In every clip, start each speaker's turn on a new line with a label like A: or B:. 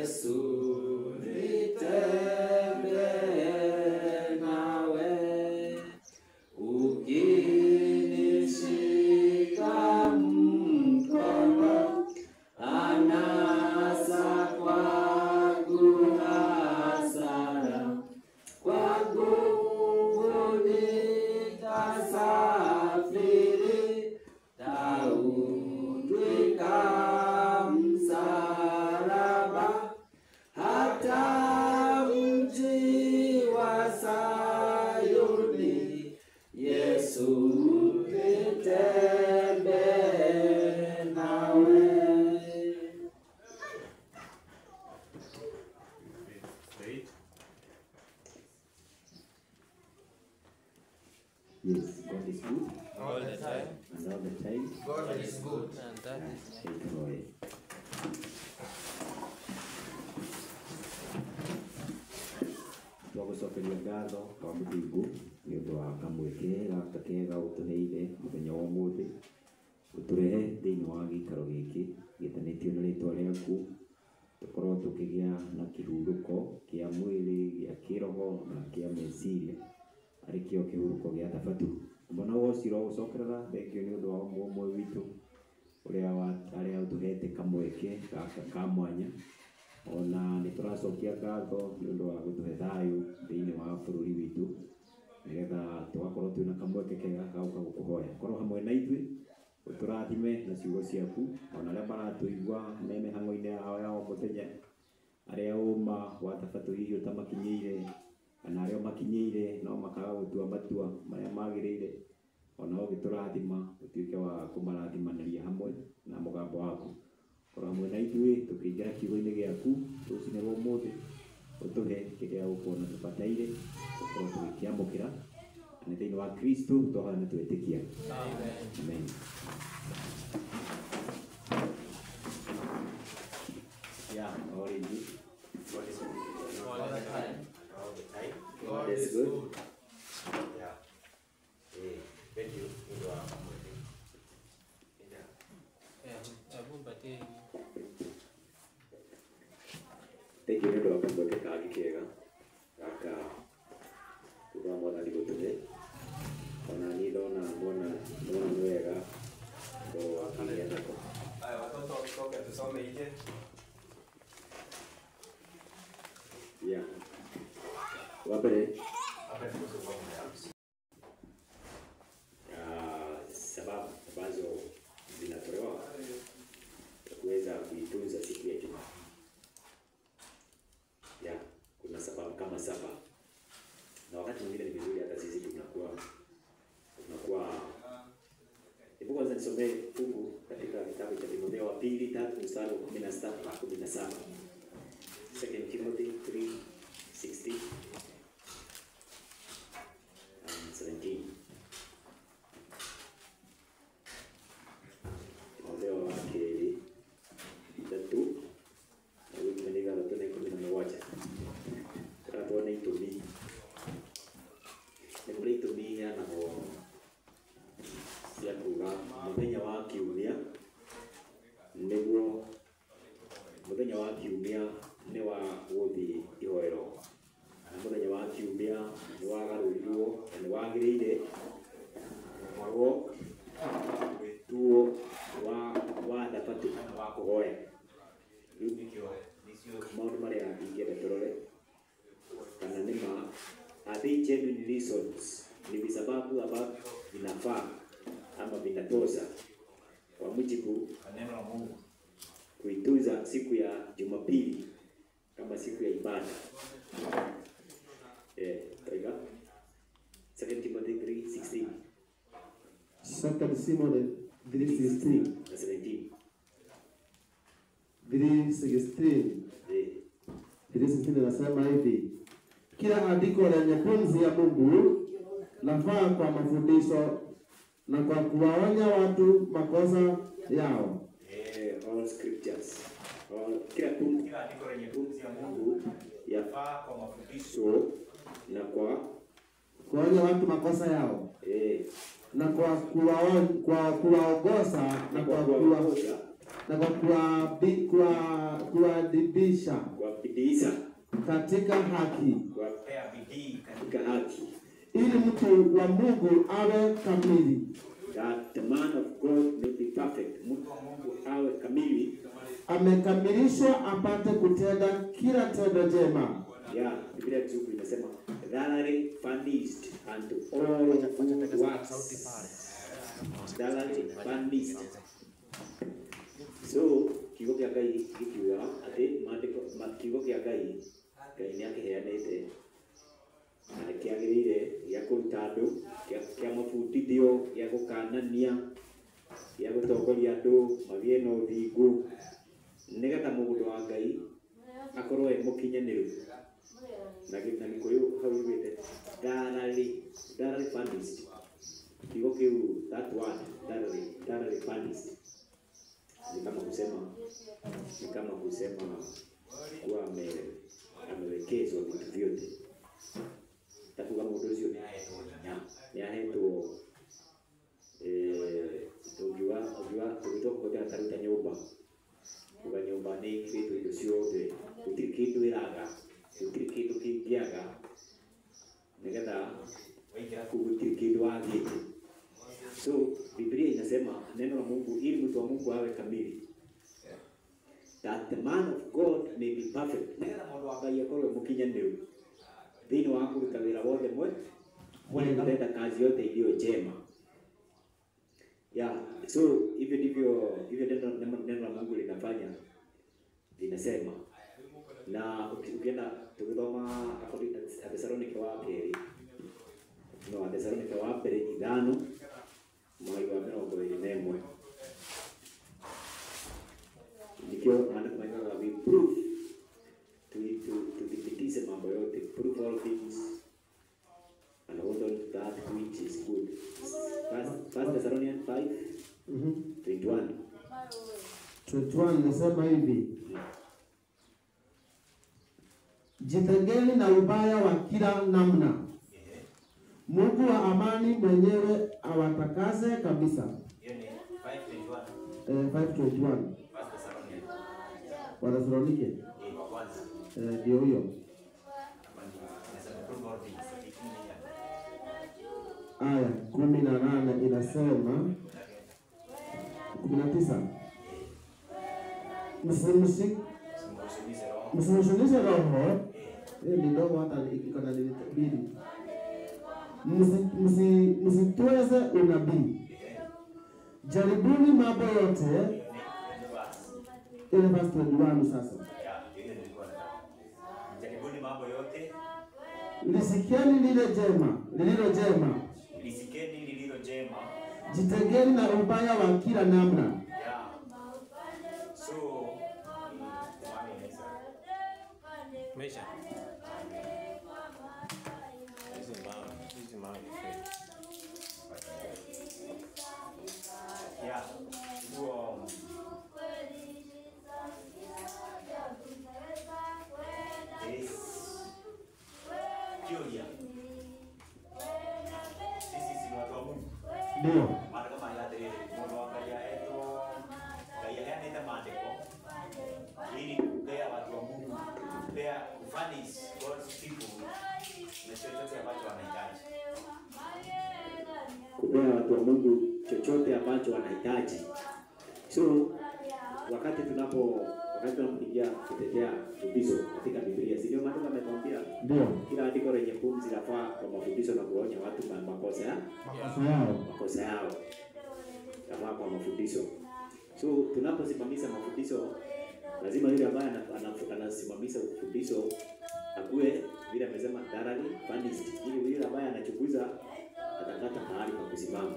A: Yesu nitembee nawe, ukinishika mkono, anasa kwangu hasara, kwa nguvu nitasafiri, tautwika msalaba, hata mji wa Sayuni. Yesu nitembee nawe.
B: Yes, God is good.
C: All the time.
B: And all the time.
C: God is good.
A: And that is
B: Take it away. Twagucokeria ngatho kwa Mũthingu nĩ ũndũ wa kamweke gaka kega ũtũheire mũthenya wa ũmũthĩ, ũtũrehe thĩinĩ wa gĩikaro gĩkĩ gĩtanĩtio na rĩtwa rĩaku, tũkorwo tũkĩgĩa na kĩhurũko kĩa mwĩrĩ, gĩa kĩroho na kĩa meciria, arĩ kĩo kĩhurũko gĩa Thabatũ. Mbona woci ũrogucokerera, thengio nĩ ũndũ wa ũmwe witũ ũrĩa ũtũhete kamweke gaka ka mwanya, ona nĩ tũracokia ngatho nĩ ũndũ wa gũtũhe thayũ thĩinĩ wa bũrũri witũ, nĩgetha tũgakorwo twĩna kamweke kega gauka gũkũhoya. Korwo hamwe na ithuĩ, ũtũrathime na ciugo ciaku, ona arĩa maratũigua me mĩhang'o-inĩ yao ya o mũthenya, arĩa ũma wa Thabatũ hihi ũtamakinyĩire, kana arĩa makinyĩire no makaga gũtua matua marĩa magĩrĩire, ona ũgĩtũrathima ũtuĩke wa kũmarathimanĩria hamwe na mũgambo waku. Korwo hamwe na ithuĩ tũkĩingĩra kiugo-inĩ gĩaku rũcinĩ rwa ũmũthĩ, ũtũhe kĩrĩa ũkuona tũbataire gũkorwo tũgĩkĩamũkĩra, na thĩinĩ wa Kristo tũhoya na twĩtĩkia. Amen. Yeah, all in you. God is good.
C: All the time.
B: All the time.
C: God is good.
B: Yeah. Thank you. Thank you nĩ ũndũ wa kamweke kangĩ kega gaka kuga Mwathani gũtũhe, ona niĩ ndona nĩ wega ngorwo wakĩgĩa nako.
C: Haya, watoto tutoke tusome nje.
B: Yeah. Wa mbere sababu ambazo zinatolewa kuweza kuitunza siku ya Ijumaa. Yeah, kuna sababu kama saba, na wakati mwingine ni vizuri hata sisi tunakuwa hebu kwanza nisomee fungu katika kitabu cha Timotheo wa pili 3 mstari wa 16 na 17. 2 Timothy 3:16 and 17. Timotheo wa pili 3 na wiki mwendiga na 11. Tunaona itumi. Ni kule itumi ya na cia kuga muthenya wa kiumia niguo muthenya wa kiumia ni wa guthi ihoero, na muthenya wa kiumia ni wa garurirwo na ni wagirire gukorwo tuo wa Thabatũ wa kuhoya. Maũndũ marĩa ingĩenda tũrore kana nĩ ma are they genuine reasons, ni visababu ambavyo vinafaa ama vinatosha kwa mujibu neno la Mungu kuitunza siku ya Jumapili kama siku ya ibada. Taiga 2 Timothy 3:16.
D: 2 Timothy 3:16. 3:16. 3:16 nasema hivi: kila andiko lenye pumzi ya Mungu lafaa kwa mafundisho na kwa kuwaonya watu makosa yao.
B: All scriptures. Kila andiko lenye pumzi ya Mungu yafaa kwa mafundisho na kwa
D: kuwaonya watu makosa yao.
B: na
D: kwa kuwaongoza na kwa na kwa kuadibisha
B: kuwapitisha
D: katika haki,
B: kuwapea bidii katika haki,
D: ili mtu wa Mungu awe kamili.
B: that the man of God may be perfect, mtu wa Mungu awe kamili,
D: Amekamilishwa apate kutenda kila tendo jema.
B: yeah. Biblia tukufu inasema thoroughly furnished unto all good works, thoroughly furnished. So kiugo kia Ngai gikiuga ati maandiko kiugo kia Ngai Ngai ni akiheanite na kiagirire gĩa kũruta andũ, kĩa mabundithio, gĩa gũkanania, gĩa gũtongoria andũ magĩe na ũthingu, nĩgetha mũndũ wa Ngai akorwo e mũkinyanĩru. Na Gĩkũyũ hau yugĩte thoroughly furnished. Kiugo kĩu, that word thoroughly furnished ni kama kusema kuwa amewekezwa vitu vyote. Takuga mũndũ ũcio nĩ ahetwo tũgĩtua kũhũthĩra taruta nyũmba, kuga nyũmba nĩ ĩigĩtwo indo ciothe, gũtirĩ kĩndũ ĩraga, gũtirĩ kĩndũ kĩngĩaga, nĩgetha waingĩra kũu gũtirĩ kĩndũ wagĩte. So Biblia inasema neno la Mungu, ili mtu wa Mungu awe kamili, that the man of God may be perfect, nĩgetha mũndũ wa Ngai akorwo mũkinyanĩru thĩinĩ wa kũruta wĩra wothe kutenda kazi yote iliyo njema. Yeah, so hivyo ndivyo neno la Mungu linafanya, linasema. Na ukienda tukisoma Wathesalonike wa pili, Wathesalonike wa pili 5 mstari wa 21, nikio maandiko mengi we prove tudhibitishe mambo yote, prove all things and hold on to that which is good. First Thessalonians 5:21.
D: 21 nasema hivi: jitengeni na ubaya wa kila namna, Mungu wa amani mwenyewe awatakase kabisa. 5:21 Wathesalonike ndio huyo. Aya 18 inasema 19, msimushunishe roho. Ni ndogo hata iko na mbili. Msitweze unabii, jaribuni mambo yote. Ile verse 21 sasa.
B: Jaribuni mambo yote,
D: lisikieni lililo jema, jitengeni na ubaya wa kila namna.
B: So
C: Meisha.
B: yeah, Julia. Sisi si watu wa Mungu.
D: Ndio.
B: Maana kama ya dere Mungu angalia eto kaya hana maandiko ili kupea watu wa Mungu, kupea kufanish God's people na chochote ambacho wanahitaji, kupea watu wa Mungu chochote ambacho wanahitaji. So wakati tunapoingia kutetea fundisho katika Biblia, si ndio maandiko yametuambia?
D: Ndio.
B: Kila andiko lenye pumzi lafaa kwa mafundisho na kuonya watu kwa makosa yao. Lafaa kwa mafundisho. So tunaposimamisha mafundisho, lazima yule ambaye anasimamisha fundisho akuwe vile amesema thoroughly furnished, ili yule ambaye anachukuza atapata mahali pa kusimama.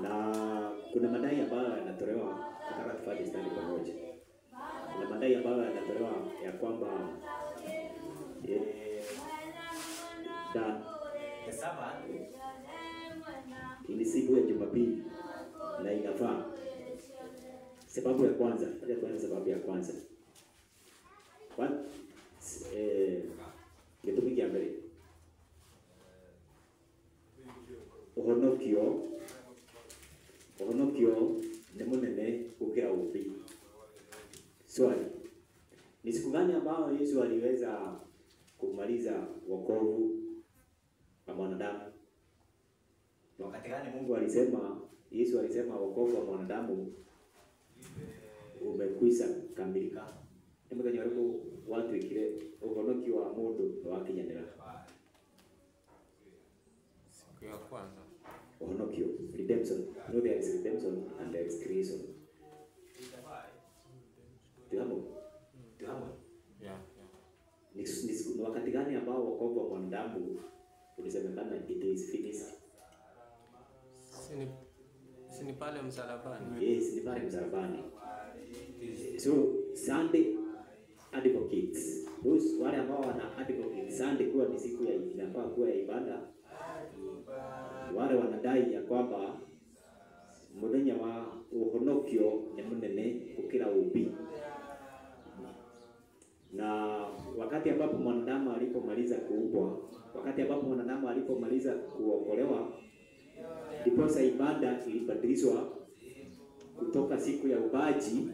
B: Na kuna madai ambayo yanatolewa, nataka tufanye study pamoja. Kuna madai ambayo yanatolewa ya kwamba the Sabbath ni siku ya Jumapili na inafaa. Sababu ya kwanza, gĩtũmi kĩa mbere, ũhonokio nĩ mũnene kukira upi. Swali. Ni siku gani ambao Yesu aliweza kumaliza wokovu wa mwanadamu? Wakati gani Mungu alisema, Yesu alisema wokovu wa mwanadamu umekwisha kamilika? Hebu kanyaribu watu ikire uhonoki wa mundu wa kinyanira.
C: Siku ya kwanza.
B: Uhonoki, redemption. No, there is redemption and there is creation. Tuhamu.
C: Yeah.
B: Ni wakati gani ambao wokovu wa mwanadamu ulisemekana it is finished?
C: Sini pale msalabani.
B: Yes, ni pale msalabani. So Sunday advocates, those wale ambao wana advocate Sunday kuwa ni siku ya inafaa kuwa ya ibada, wale wanadai ya kwamba muthenya wa uhonokio ni munene gukira ubi. Na wakati ambapo mwanadamu alipomaliza kuumbwa, wakati ambapo mwanadamu alipomaliza kuokolewa, ndipo ibada ilibadilishwa kutoka siku ya ubaji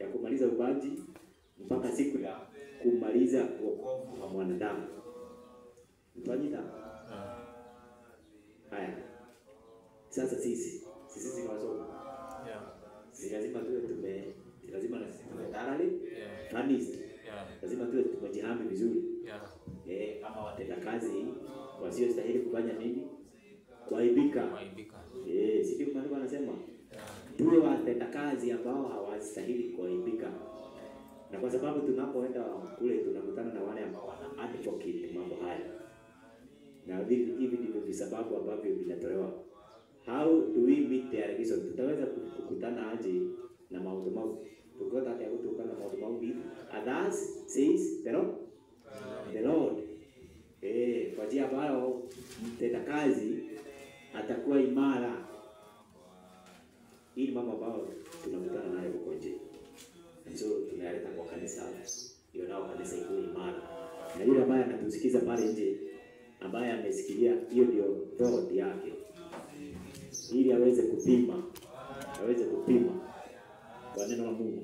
B: ya kumaliza ubaji mpaka siku ya kumaliza wokovu wa mwanadamu. Mtanyita? Haya. Sasa sisi wasomi.
C: Yeah.
B: Si lazima lazima na sisi tumetayari.
C: Yeah.
B: Kanisa.
C: Yeah.
B: Lazima tumejihami vizuri.
C: Yeah.
B: Kama watenda kazi wasiostahili kufanya nini? Kuaibika. Si ndio maana wanasema? Tuwe watenda kazi ambao hawastahili kuaibika. Na kwa sababu tunapoenda kule tunakutana na wale ambao wana advocate mambo haya. Na hivi ndivyo sababu ambavyo vinatolewa. How do we meet the allegation? Tutaweza kukutana aje na mauti mau? Tukota hata kutokana na mauti mau vipi? Others says the Lord. Kwa njia ambayo mtenda kazi atakuwa imara. Hii ni mambo ambayo tunakutana nayo huko nje. So tunaleta kwa kanisa, hiyo nao kanisa iko imara. Na yule ambaye anatusikiza pale nje, ambaye amesikia, hiyo ndio thought yake. Ili aweze kupima kwa neno la Mungu.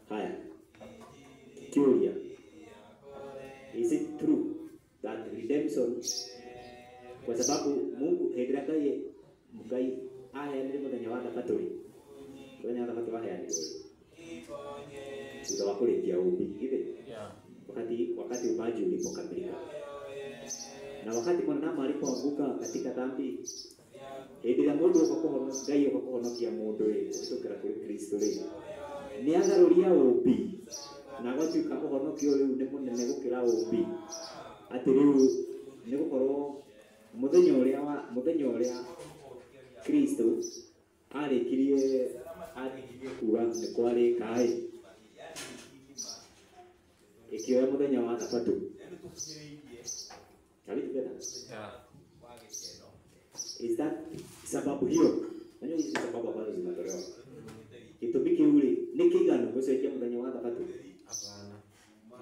B: Haya. Curia. Is it true that redemption, kwa sababu Mungu hedrakaye mukai aya ndio mwenye wada patoli. Wenye wada patoli haya ndio. Ndio wakuletea ubi hivi.
C: Yeah.
B: Wakati ubaji ulipokamilika. Na wakati mwanadamu alipoanguka katika dhambi, ndio mundu ukokohono ngai ukokohonokia mundu utokera kuri Kristo ri. Ni agaruria ubi. Na gwatuika kuhonokio riu ni munene gukira ubi. Ati riu ni gukorwo muthenya uria Kristo arikirie kuga ni kwari kai ikioya muthenya wa Thabato.
C: Yeah.
B: Is that sababu hiyo? Nani hizi sababu ambazo zinatolewa? Kitubiki ule ni kigano kusaidia muthenya wa Thabato.
C: Hapana.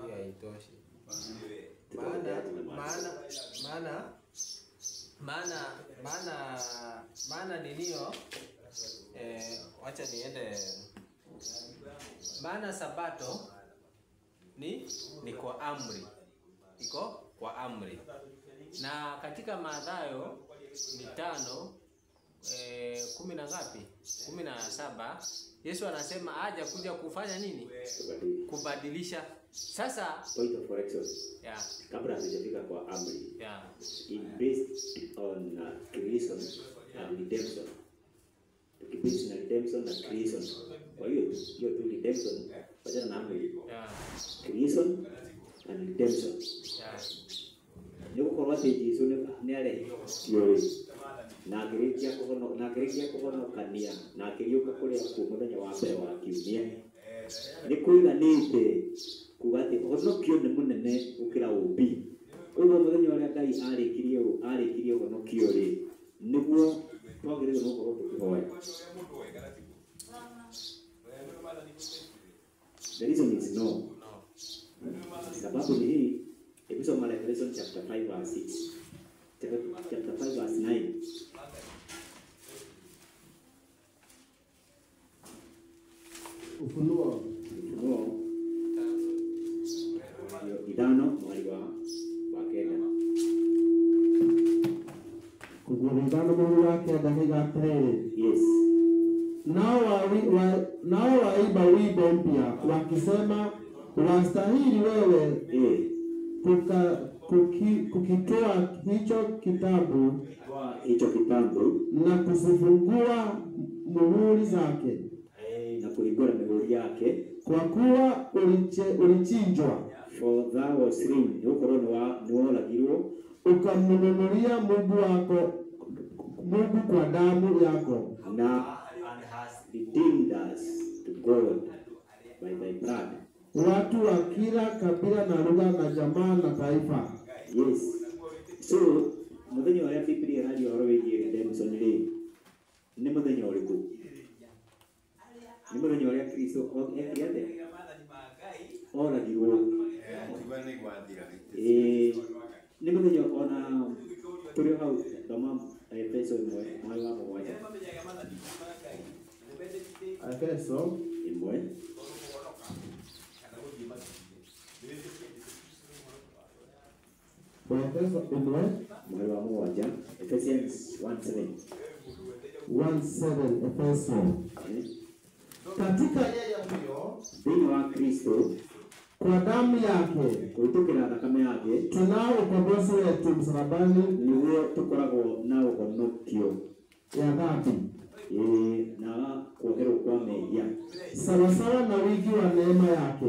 C: Hiyo haitoshi. Maana ninio wacha niende. Maana Sabato ni kwa amri. Iko kwa amri. Na katika Mathayo 5:10 na ngapi? 17 Yesu anasema haja kuja kufanya nini? Kubadilisha. Sasa
B: point of correction.
C: Yeah.
B: Kabla hatujafika kwa amri.
C: Yeah.
B: It based on creation and redemption. Tukibase na redemption na creation. Kwa hiyo tu redemption pamoja na amri.
C: Yeah.
B: Creation and redemption.
C: Yeah.
B: Ndio kwa watu Yesu ni ale yore. Na ngirikia kuhonokania na akiriuka kuria ku muthenya wa mbere wa kiumia. Ni kuiganite kugati honokio ni munene gukira ubi. Ugo muthenya uria Ngai arikirie honokio ri niguo twagiririo no gukorwo tukihoya. The reason is no. Sababu ni hii. Episode Revelation chapter 5 verse 6. Chapter 5 verse 9.
D: Ufunuo
B: Idano mwali wa kenda.
D: Kugulidano mwali wa kenda higatiriri.
B: Yes.
D: Nao waiba wimbo mpya wakisema, wastahili wewe kukitoa hicho kitabu na kuzifungua muhuri zake
B: na kuigora mihuri yake,
D: kwa kuwa ulichinjwa.
B: For thou was slain, niworagirwo,
D: ukamnunulia Mungu kwa damu yako,
B: and has redeemed us to God by thy blood.
D: Watu wa kila kabila na lugha na jamaa na taifa.
B: Yes. So muthenya wa Biblia radio orowegie redemption ni muthenya uriku? Ni muthenya wa Kristo ekirate oragirwo. Ni muthenya ona turi hau thoma Efeso 1 mwari wa mugwanja.
D: Efeso
B: 1
D: Efeso 1
B: mwari wa mugwanja. Ephesians
D: 1:7 Efeso. Katika yeye huyo
B: thĩinĩ wa Kristo,
D: kwa damu yake
B: kũhĩtũkĩra thakame yake,
D: tunao ukombozi wetu msalabani,
B: nĩguo tũkoragwo na ũhonokio
D: ya dhambi
B: na kuoherwo kwa mehia,
D: sawasawa na wingi wa neema yake.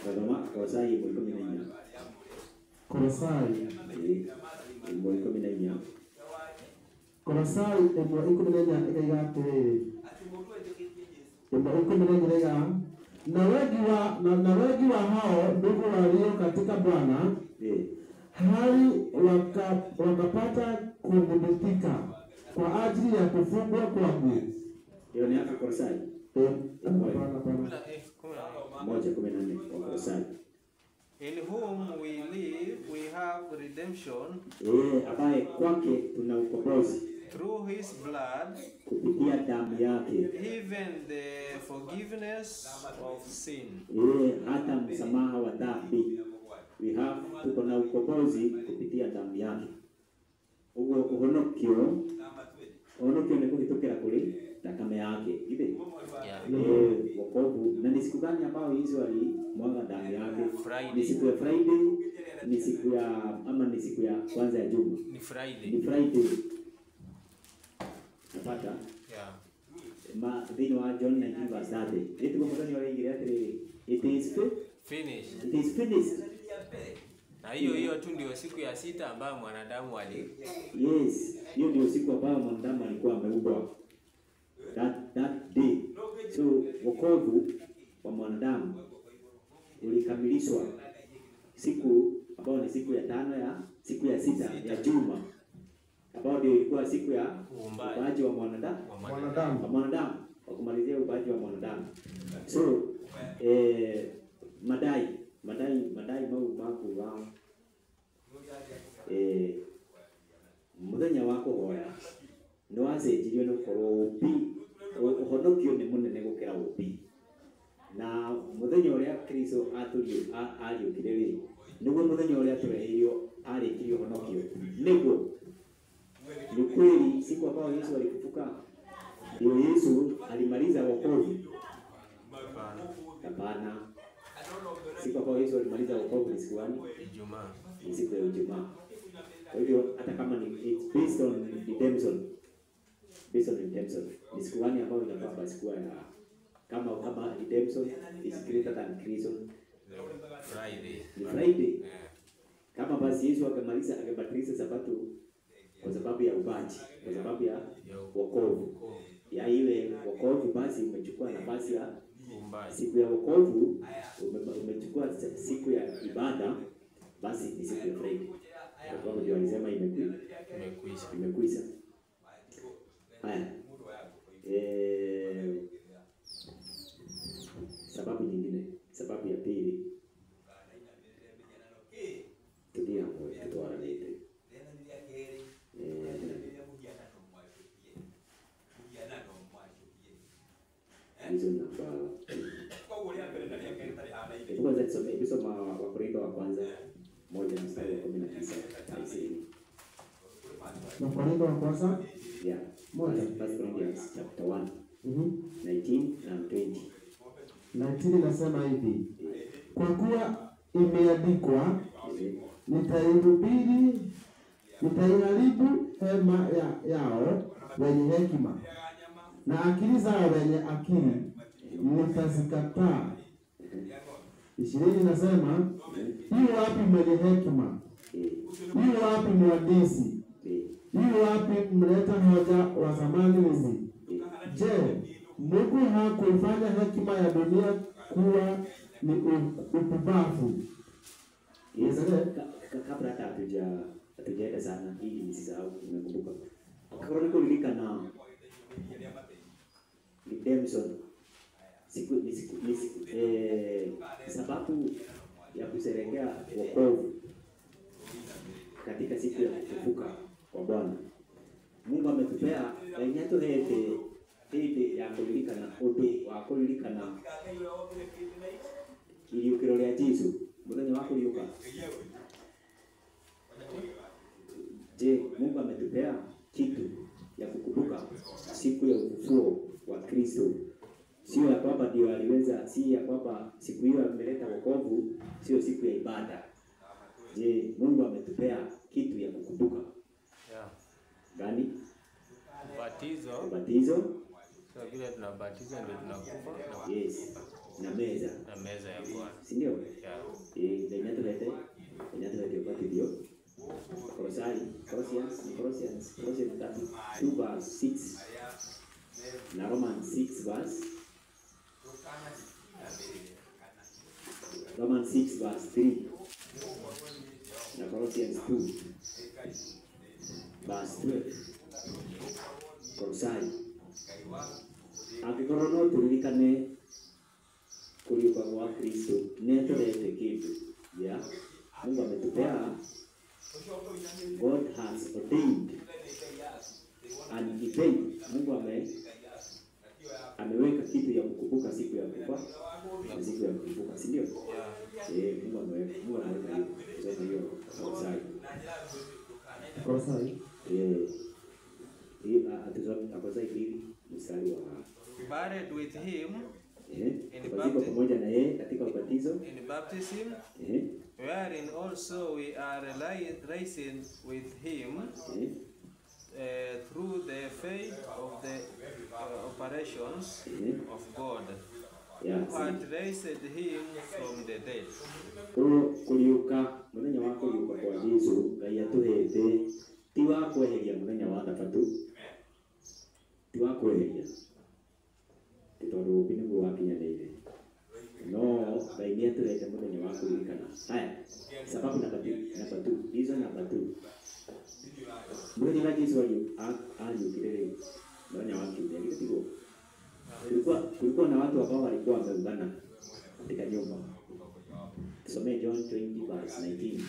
B: Kadoma Kolosai 1:14.
D: Kolosai
B: 1:14.
D: Kolosai 1:14 ikaigate na wengi wa hao ndugu walio katika Bwana hali wakapata kudhibitika kwa ajili ya kufungwa kwangu.
B: Hiyo ni Kolosai 1:14 Kolosai.
C: In whom we live, we have redemption
B: ambaye kwake tuna ukombozi
C: through his blood,
B: kupitia damu yake,
C: even the forgiveness of sin.
B: hata msamaha wa dhambi. We have tuko na ukombozi kupitia damu yake. Ugo uhonokio ni kuhĩtũkĩra kuri thakame yake hivi. Wokovu. Na ni siku gani ambayo Yesu alimwaga damu yake? Ni siku ya Friday, ni siku ya ama ni siku ya kwanza ya juma?
C: Ni Friday.
B: Ni Friday. Napata?
C: Yeah.
B: Thĩinĩ wa John 19:30. Eti kwa mwana wale atiri, it is
C: finished.
B: It is finished.
C: Na hiyo tu ndio siku ya sita ambayo mwanadamu
B: Yes, hiyo ndio siku ambayo mwanadamu alikuwa ameumbwa. That day. So wokovu wa mwanadamu ulikamilishwa siku ambayo ni siku ya siku ya sita ya juma, ambayo ndio ilikuwa siku ya uumbaji wa mwanadamu, wa kumalizia uumbaji wa mwanadamu. So madai mau wao muthenya wa kuhoya ni wacenjirio ni ukorwo ubi uhonokio ni munene gukira ubi, na muthenya uria Kristo ariukire ri niguo muthenya uria turehirio arikirio honokio. Niguo ni kweli siku ambayo Yesu alifufuka ndio Yesu alimaliza wokovu? Hapana. Siku ambayo Yesu alimaliza wokovu ni siku gani?
C: Ijumaa.
B: Ni siku ya Ijumaa. Kwa hivyo hata kama ni it's based on redemption, ni siku gani ambayo inafaa basi kuwa ya kama redemption is greater than creation?
C: Friday.
B: Ni Friday. Kama basi Yesu akabatilisha Sabato kwa sababu ya ubaji, kwa sababu ya wokovu, ya ile wokovu basi umechukua nafasi ya siku ya wokovu, umechukua siku ya ibada, basi ni siku ya Friday. Kwa sababu ndio alisema imekwisha. Haya. Sababu nyingine, sababu ya pili. Tulia hapo tutoanete. Hizo namba Kwanza tusome Wakorintho wa kwanza 1:19 hadi 20.
D: Wakorintho wa kwanza
B: Yeah. 1 Corinthians chapter 1. 19 and 20.
D: 19 nasema hivi. Kwa kuwa imeandikwa, nitaiharibu hema yao wenye hekima, na akili zao wenye akili nitazikataa. 20 nasema, yu wapi mwenye hekima? Yu wapi mwadisi? Yu wapi mleta hoja wa zamani hizi? Je, Mungu hakuifanya hekima ya dunia kuwa ni upumbavu?
B: Yes, kabla hata hatujaenda sana ili nisisahau, nimekumbuka. Chronicle lilika na redemption. Sababu ya kusherehekea wokovu katika siku ya kufufuka kwa Bwana. Mungu ametupea yenyeto hete ya kulilikana odo wa kulilikana iliukiro ya Yesu. Muthenya wako uliuka. Je, Mungu ametupea kitu ya kukumbuka siku ya ufufuo wa Kristo. Sio ya kwamba ndio aliweza, si ya kwamba siku hiyo ameleta wokovu, sio siku ya ibada. Je, Mungu ametupea kitu ya kukumbuka?
C: Yeah.
B: Gani?
C: Batizo. So vile tunabatiza ndio tunakufa.
B: Yes. Na meza
C: ya Bwana.
B: Si ndio?
C: Yeah.
B: Ndio inatulete kwa hiyo. Colossians 2:6 na Romans 6:3 na Colossians 2:12. Kolosai akikorono tulilikane kuliuka kwa Kristo netulete kitu ya Mungu ametupea. God has ordained an event. Mungu ameweka kitu ya kukumbuka siku ya kufa na siku ya kufufuka, si ndio? Mungu ameweka hiyo. Sasa hiyo
D: Kolosai.
B: Akozai hili mstari wa
C: buried with him
B: pamoja na yeye katika ubatizo
C: in baptism, wherein also we are raised with him through the faith of the operations of God, who had raised him from the dead.
B: Kuliuka muthenya wa kuliuka kwa Yesu Ngai atuhete ti wa kweheria muthenya wa Thabatũ, ti wa kweheria tondu bingu wakinyanĩire, no Ngai nĩ atuhete muthenya wa kuririkana. Haya, sababu namba 2, hizo namba 2. Muthenya wa Yesu aliukire rĩu muthenya wa kiumia gĩtigo, kulikuwa na watu ambao walikuwa wameungana katika nyumba. Tusome John 20:19.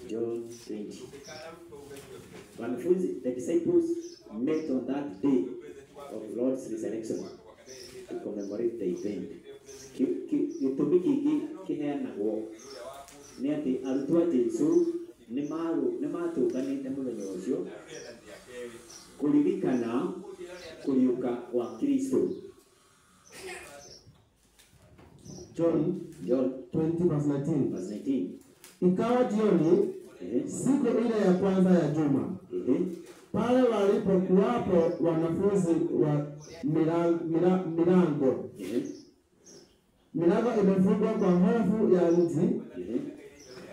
B: John 20. Wanafunzi, the disciples met on that day of Lord's resurrection to commemorate the event. Gĩtũmi kĩngĩ kĩheanagwo nĩ atĩ arutwo a Jesũ nĩ matũnganĩte mũthenya ũcio kũririkana kuliuka kwa Kristo.
D: John 20:19. Ikawa jioni, siku ile ya kwanza ya juma, pale walipokuwapo wanafunzi wa milango imefungwa kwa hofu ya mji,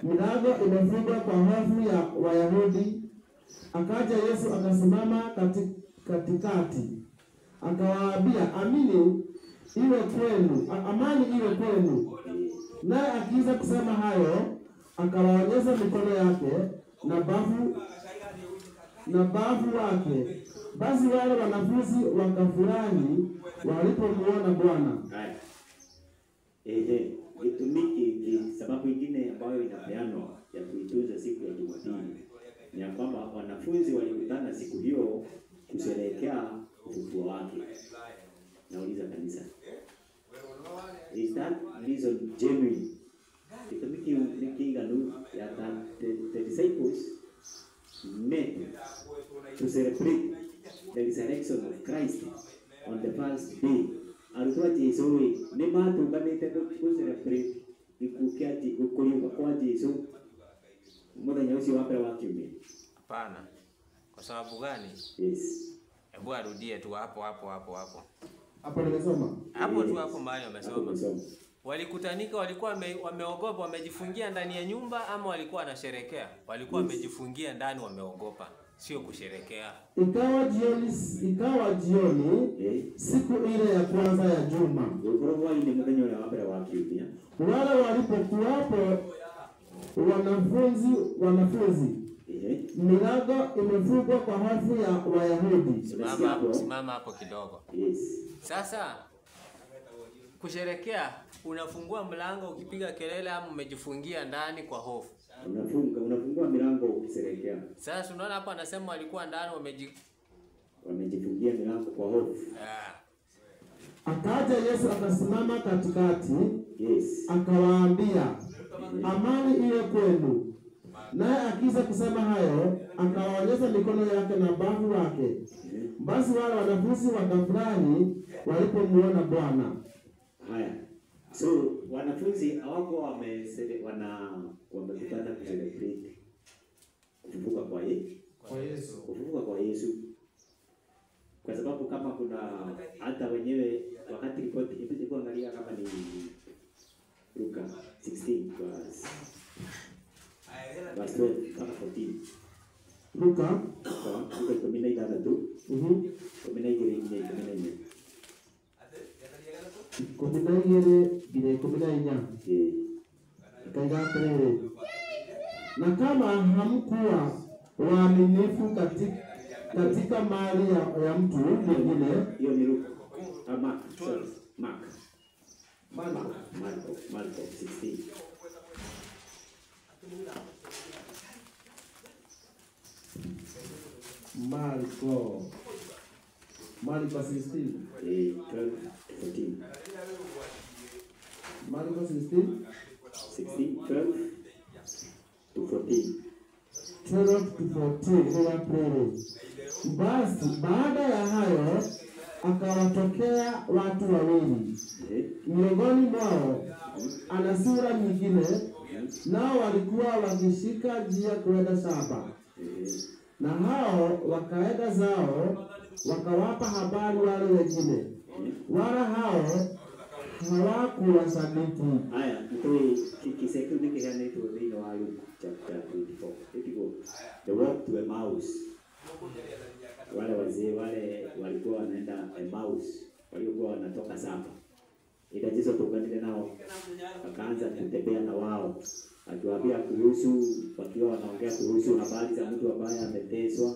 D: milango imefungwa kwa hofu ya Wayahudi, akaja Yesu akasimama katikati, akawaambia, amani iwe kwenu. Naye akianza kusema hayo, akawaonyesha mikono yake na bavu wake. Basi wale wanafunzi wakafurahi walipomuona Bwana.
B: Gĩtũmi sababu ingine ambayo inapeanwa ya kuitunza siku ya Jumapili ni kwamba wanafunzi walikutana siku hiyo kusherehekea ufufuo wake. Nauliza kanisa, is that reason genuine? That the disciples met to celebrate the resurrection of Christ on the first day. Alikuwa Yesu ni matunganite ku celebrate ikukuliuka kwa Yesu muthenya ucio wa mbere wa kiumia.
C: Hapana. Kwa sababu gani?
B: Yes.
C: Hebu arudie tu hapo.
D: Hapo nimesoma.
C: Hapo tu hapo mahali amesoma. Walikutanika, walikuwa wameogopa, wamejifungia ndani ya nyumba, ama walikuwa wanasherekea? Walikuwa wamejifungia ndani, wameogopa, sio kusherekea. Ikawa jioni
D: siku ile ya kwanza ya juma. Wale walipokuwapo wanafunzi milango imefungwa kwa hofu ya Wayahudi.
C: Simama hapo kidogo. Sasa kusherekea, unafungua mlango ukipiga kelele, ama umejifungia ndani kwa hofu?
B: Unafungua milango ukisherekea.
C: Sasa unaona hapo anasema walikuwa ndani
B: wamejifungia milango kwa hofu.
D: Akaja Yesu akasimama katikati. Akawaambia, amani iwe kwenu. Naye akiza kusema hayo, akawaonyesha mikono yake na bavu wake. Basi wale wanafunzi wakafurahi walipomuona Bwana.
B: Haya. So wanafunzi hawakuwa wamekutana kucelebrate kufufuka kwa Yesu. Kufufuka kwa Yesu. Kwa sababu kama kuna hata wenyewe wakati ripoti ilikuwa angalia kama ni Luka 16 verse 12 kama 14.
D: Luka
B: 16
D: na kama hamkuwa waaminifu katika mali ya mtu mwingine,
B: hiyo ni Luka Marko 16.
D: Marko 16.
B: 12 14.
D: Marko 16
B: 12 to 14.
D: 12 to 14. Basi baada ya hayo akawatokea watu wawili. Miongoni mwao ana sura nyingine, nao walikuwa wakishika njia kwenda shamba. Na hao wakaenda zao wakawapa habari wale wengine. Wala hao hawakuwasadiki.
B: Haya, mtoe kisekunde kihane tu dhino wa Luke chapter 24. Itigo the walk to Emmaus. Wale wazee wale walikuwa wanaenda Emmaus, walikuwa wanatoka saba. Yesu tukanile nao, akaanza kutembea na wao, akiwaambia kuhusu, wakiwa wanaongea kuhusu habari za mtu ambaye ameteswa,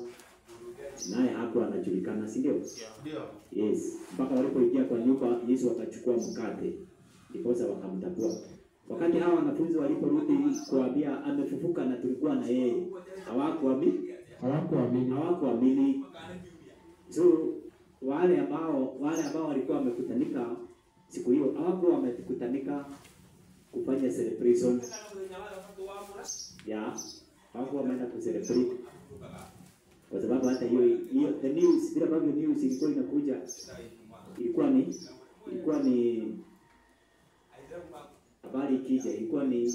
B: naye hakuwa anajulikana, si ndio? Ndio. Yes. Mpaka walipoingia kwa nyumba, Yesu akachukua mkate, ndiposa wakamtambua. Wakati hawa wanafunzi waliporudi kuambia amefufuka na tulikuwa na yeye, hawakuamini. So wale ambao walikuwa wamekutanika siku hiyo, hawakuwa wamekutanika kufanya celebration. Hawakuwa wameenda kucelebrate. Kwa sababu hata hiyo the news, bila bado news ilikuwa inakuja, ilikuwa ni habari ikija, ilikuwa ni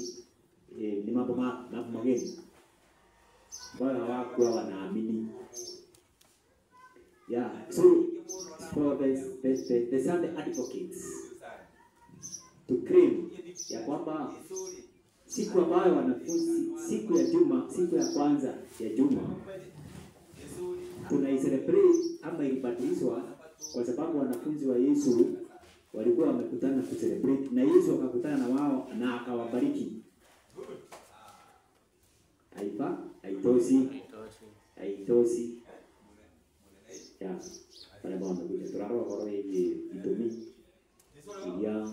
B: mambo mageni. Wala hawakuwa wanaamini. So for the Sunday advocates to claim ya kwamba siku ambayo wanafunzi, siku ya kwanza ya juma tunaicelebrate ama ilibadilishwa kwa sababu wanafunzi wa Yesu walikuwa wamekutana kucelebrate na Yesu akakutana na wao na akawabariki. Haitoshi. Pale bwana kuja turaro horo hii itumi ya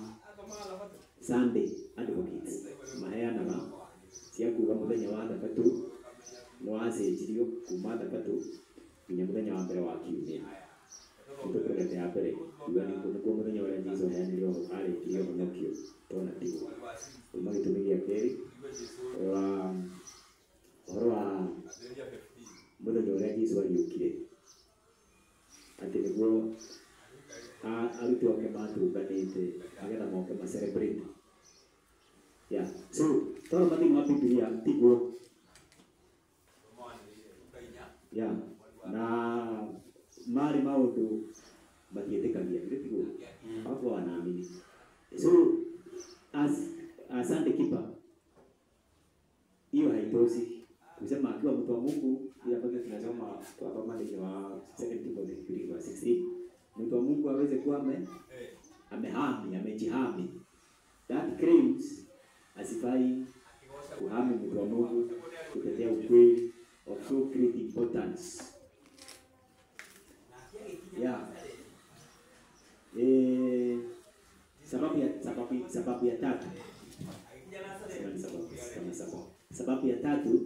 B: Sunday advocates mahayana na siaku muthenya wa gatatu no acenjirio kuma gatatu nginya muthenya wa mbere wa kiumia. Tutoke ya pere. Ibani kwa mwenye wale jizo yani leo pale hiyo monokio. Tona tigo. Umagi tumigia keri. Ora mwenye wale jizo waliukile. Ati niguo arutu wake matuganite agenda moke ma celebrate. Yeah. So toro mati mwa Biblia tigo. Yeah. Na mari maundu mathietikagia tigo. Hapo wanaamini. So as Sunday keeper hiyo haitoshi. Kusema akiwa mtu wa Mungu ila pale tunasoma kwa maandiko wa 2 Timothy 3:16. Mtu wa Mungu aweze kuwa amejihami. That claims asifai kuhami mtu wa Mungu kutetea ukweli of so great importance. Yeah. Sababu ya tatu. Sababu ya tatu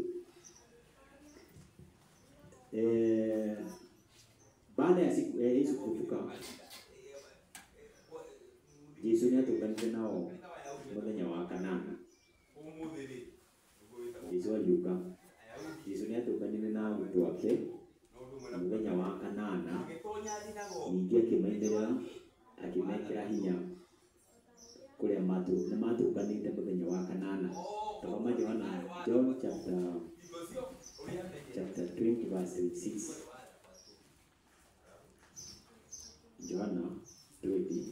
B: baada ya siku Yesu kufufuka, Yesu ni atukanile nao muthenya wa kanana. Yesu aliuka. Yesu ni atukanile nao mtu wake muthenya wa kanana. Ningĩ akĩmainĩrĩra akĩmekĩra hinya kũrĩa matukanĩte muthenya wa kanana. Toma John chapter 20 verse 6. Johana 20.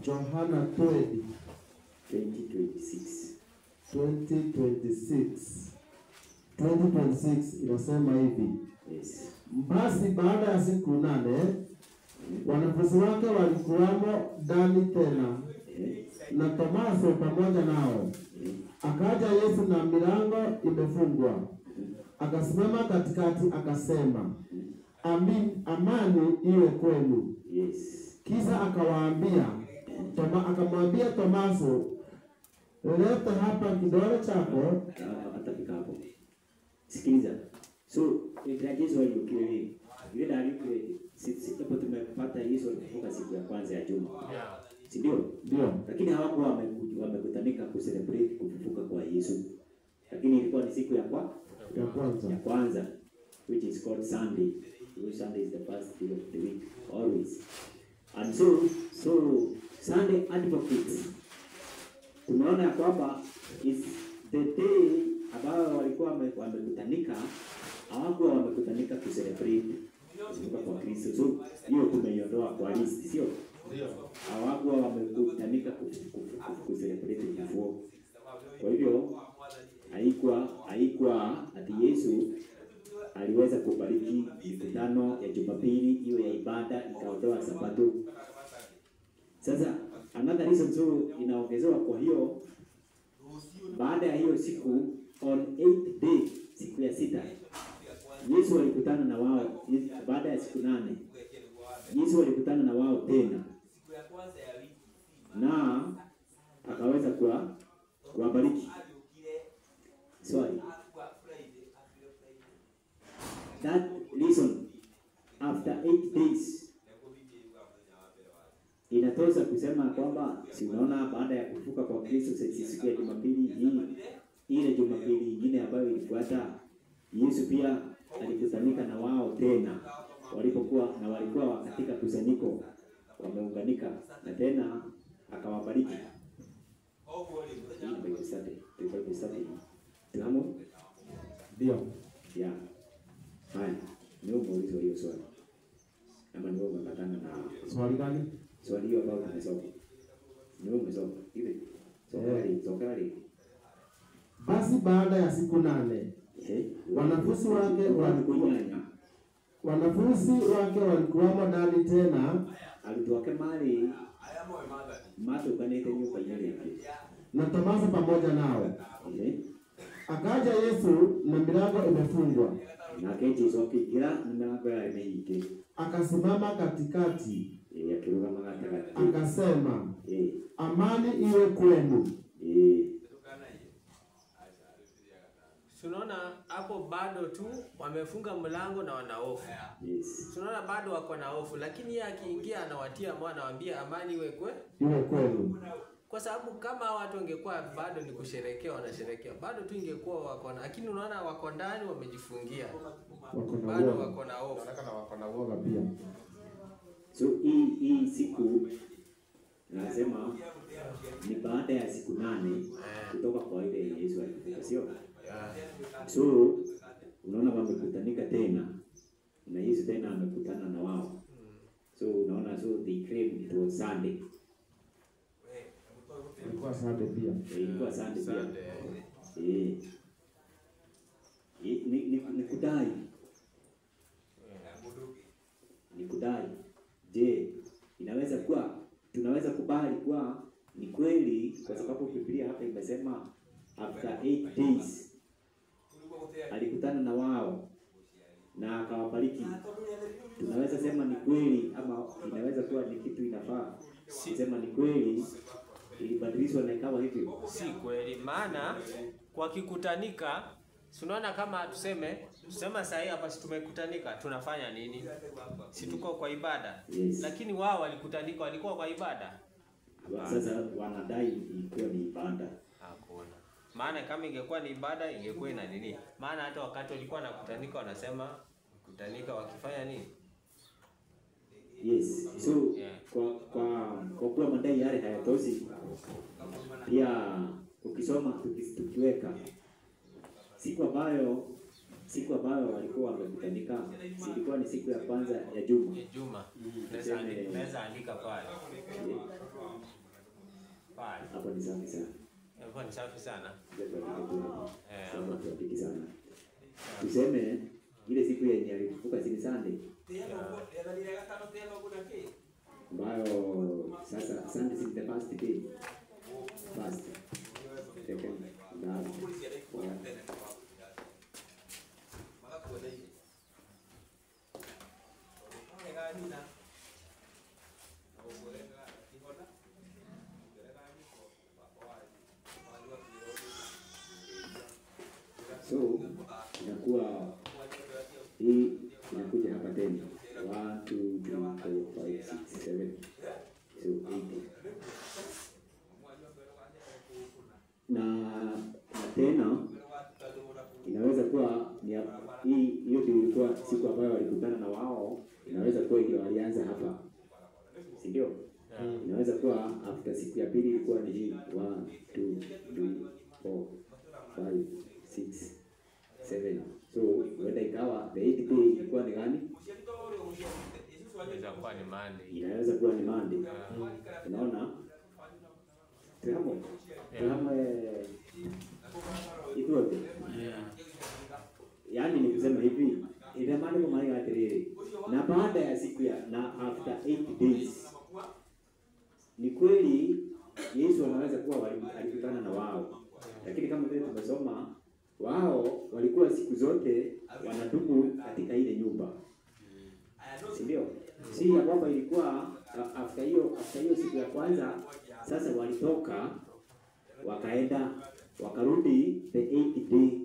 D: Johana 20. 20:26 inasema hivi.
B: Yes.
D: Basi baada ya siku 8 wanafunzi wake walikuwamo ndani tena na Tomaso pamoja nao. Akaja Yesu na milango imefungwa. Akasimama katikati akasema, amani iwe kwenu.
B: Yes.
D: Kisha akamwambia Tomaso, leta hapa kidole chako.
B: Atafika hapo. Sikiliza. So, Yesu aliukile. Ile dalili sisi hapo tumepata Yesu alipofuka siku ya kwanza ya juma. Si ndio?
D: Ndio.
B: Lakini hawakuwa wamekutanika kucelebrate kufufuka kwa Yesu. Lakini ilikuwa ni siku ya kwanza, which is called Sunday. Sunday is the first day of the week always. And so Sunday advocates tumeona kwamba is the day ambao walikuwa wamekutanika, hawakuwa wamekutanika kucelebrate kufufuka kwa Kristo. So hiyo tumeiondoa kwa list, sio? Ndio. Hawakuwa wamekutanika kucelebrate kifo. Kwa hivyo haikuwa ati Yesu aliweza kubariki mikutano ya Jumapili hiyo ya ibada ikaondoa Sabato. Sasa another reason so inaongezewa. Kwa hiyo baada ya hiyo siku on 8th day, siku ya 6, Yesu alikutana na wao. Baada ya siku 8 Yesu alikutana na wao tena na akaweza kuwabariki. Sorry. That reason after 8 days inatosha kusema kwamba si unaona baada ya kufuka kwa Kristo siku ya Jumapili ile Jumapili nyingine ambayo ilifuata Yesu pia alikutanika na wao tena walikuwa katika kusanyiko wameunganika na tena akawabariki. Tunamu?
D: Ndio.
B: Yeah. Haya, niyo muulizo hiyo swali. Ama niyo umepatana na
D: swali gani?
B: Swali hiyo ambao tumesoma. Niyo umesoma. Ile. Sokari.
D: Basi baada ya siku 8, wanafunzi wake walikuwamo ndani tena,
B: alituwake mali matukanite nyumba ile
D: na Tomaso pamoja nao. Akaja Yesu na milango imefungwa.
B: Na keje sokigira milango ya imeike.
D: Akasimama katikati.
B: Akiruka katikati.
D: Akasema, amani iwe kwenu.
C: tunaona hapo bado tu wamefunga mlango na wana hofu.
B: Yes.
C: Tunaona bado wako na hofu, lakini yeye akiingia anawatia moyo, anawaambia amani iwe
D: kwenu.
C: Kwa sababu kama watu wangekuwa bado ni kusherekea, wanasherekea, bado tu ingekuwa wako na, lakini unaona wako ndani wamejifungia. Bado wako na hofu.
D: Wako na uoga pia.
B: So hii siku nasema ni baada ya siku 8 kutoka kwa ile Yesu alikufa, sio? So unaona wamekutanika tena na Yesu tena amekutana na wao. So unaona, so they claim it was Sunday.
D: Ilikuwa Sunday pia.
B: Ilikuwa Sunday pia. Ni kudai. Ni kudai. Je, inaweza kuwa tunaweza kubali kwa ni kweli, kwa sababu Biblia hapa imesema after 8 days alikutana na wao na akawabariki. Tunaweza sema ni kweli, ama inaweza kuwa ni kitu inafaa sema ni kweli ilibadilishwa na ikawa hivyo?
C: Si kweli, maana kwa kikutanika, tunaona kama tuseme sasa hapa si tumekutanika, tunafanya nini? Si tuko kwa ibada.
B: Yes.
C: Lakini wao walikutanika, walikuwa kwa ibada.
B: Sasa wanadai ilikuwa ni ibada.
C: Hakuna. Maana kama ingekuwa ni ibada ingekuwa ina nini? Maana hata wakati walikuwa nakutanika wanasema kutanika wakifanya nini?
B: Yes. So kwa kuwa madai yale hayatoshi, pia ukisoma tukiweka siku ambayo walikuwa wamekutanika, ilikuwa ni siku ya kwanza ya juma.
C: Naweza andika pale. Pale.
B: Hapo ni safi sana.
C: Hapo ni safi sana.
B: Tuandike sana. Tuseme ile siku yenye alifufuka si Sunday. Ambayo sasa Sunday is the first day. First. Second. So inakuwa hii inakuja hapa tena 1 2 3 4 5 6 7 so 8 na tena inaweza kuwa hiyo ndio ilikuwa siku ambayo walikutana na wao. Inaweza kuwa ndio walianza hapa, si ndio? Inaweza kuwa after siku ya pili ilikuwa ni hii 1 2 3 4 5 6 7. So whether ikawa the 8th day ilikuwa ni gani?
C: Inaweza kuwa ni Monday.
B: Inaweza kuwa ni Monday. Unaona? Tunapo itote. Yaani ni kusema hivi, ile mambo mali atiriri. Na baada ya siku ya na after 8 days. Ni kweli Yesu anaweza kuwa alikutana na wao. Lakini kama vile tumesoma, wao walikuwa siku zote wanadumu katika ile nyumba. Si ndio? Si ya kwamba ilikuwa after hiyo siku ya kwanza sasa walitoka wakaenda wakarudi the 8th day,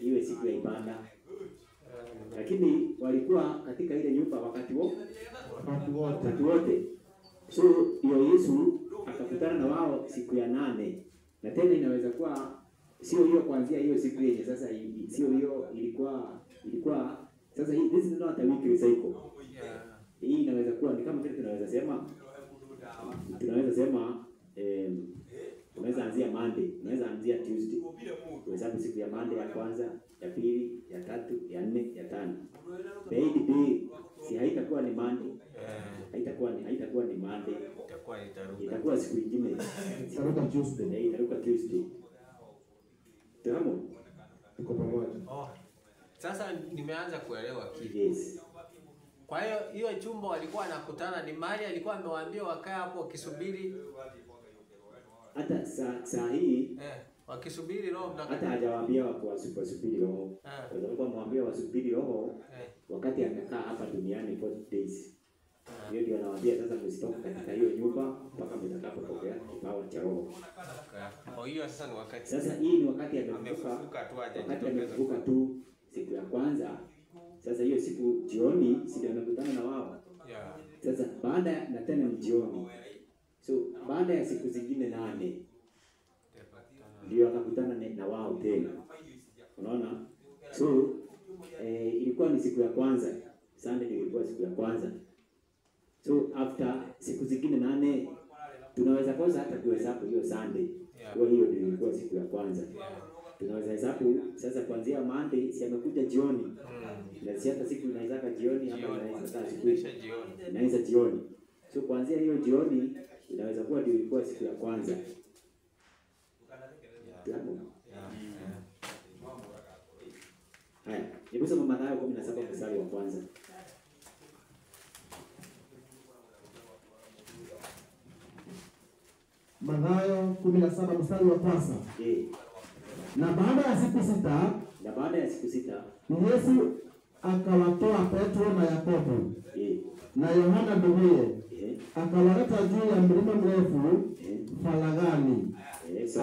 B: iwe siku ya ibada. Lakini walikuwa katika ile nyumba wakati wote. So hiyo Yesu akakutana na wao siku ya 8. Na tena inaweza kuwa sio hiyo kuanzia hiyo siku yenye sasa sio hiyo ilikuwa sasa hii, this is not a weekly cycle. Hii inaweza kuwa ni kama vile tunaweza sema tunaweza anzia Monday, tunaweza anzia Tuesday. Kwa sababu siku ya Monday ya kwanza, ya pili, ya tatu, ya 4, ya 5. The 8th day si haitakuwa ni Monday. Haitakuwa ni Monday. Itakuwa siku nyingine. Itakuwa Tuesday. Tamo.
D: Tuko pamoja.
C: Sasa nimeanza kuelewa kitu.
B: Yes.
C: Kwa hiyo chumba walikuwa wanakutana ni mahali alikuwa amewaambia wakae hapo wakisubiri.
B: Hata saa hii
C: wakisubiri Roho Mtakatifu.
B: Hata hajawaambia wasubiri Roho. Kwa sababu amwambia wasubiri Roho wakati amekaa hapa duniani 40 days. Hiyo ndio anawaambia sasa msitoke katika hiyo nyumba mpaka mtakapopokea kipawa cha Roho.
C: Kwa hiyo sasa ni wakati.
B: Sasa hii ni wakati
C: amefufuka tu aje.
B: Wakati amefufuka tu siku ya kwanza. Sasa hiyo siku jioni sisi tunakutana na wao.
C: Yeah.
B: Sasa baada na tena ni jioni. So baada ya siku zingine 8 ndio akakutana na wao tena. Unaona? So ilikuwa ni siku ya kwanza. Sunday ilikuwa siku ya kwanza. So after siku zingine 8 tunaweza kosa hata kuhesabu hiyo Sunday. Kwa hiyo ndio ilikuwa siku ya kwanza. Tunaweza hesabu sasa kuanzia Monday si amekuja jioni. Na si hata siku inaanza jioni ama inaanza siku jioni. Inaanza jioni. So kuanzia hiyo jioni inaweza kuwa ndio ilikuwa siku ya kwanza. Haya, hebu soma Mathayo 17 mstari wa kwanza.
D: Mathayo 17 mstari wa kwanza. Na baada ya siku 6, Yesu akawatoa Petro na Yakobo na Yohana nduguye, akawaleta juu ya mlima mrefu faragani,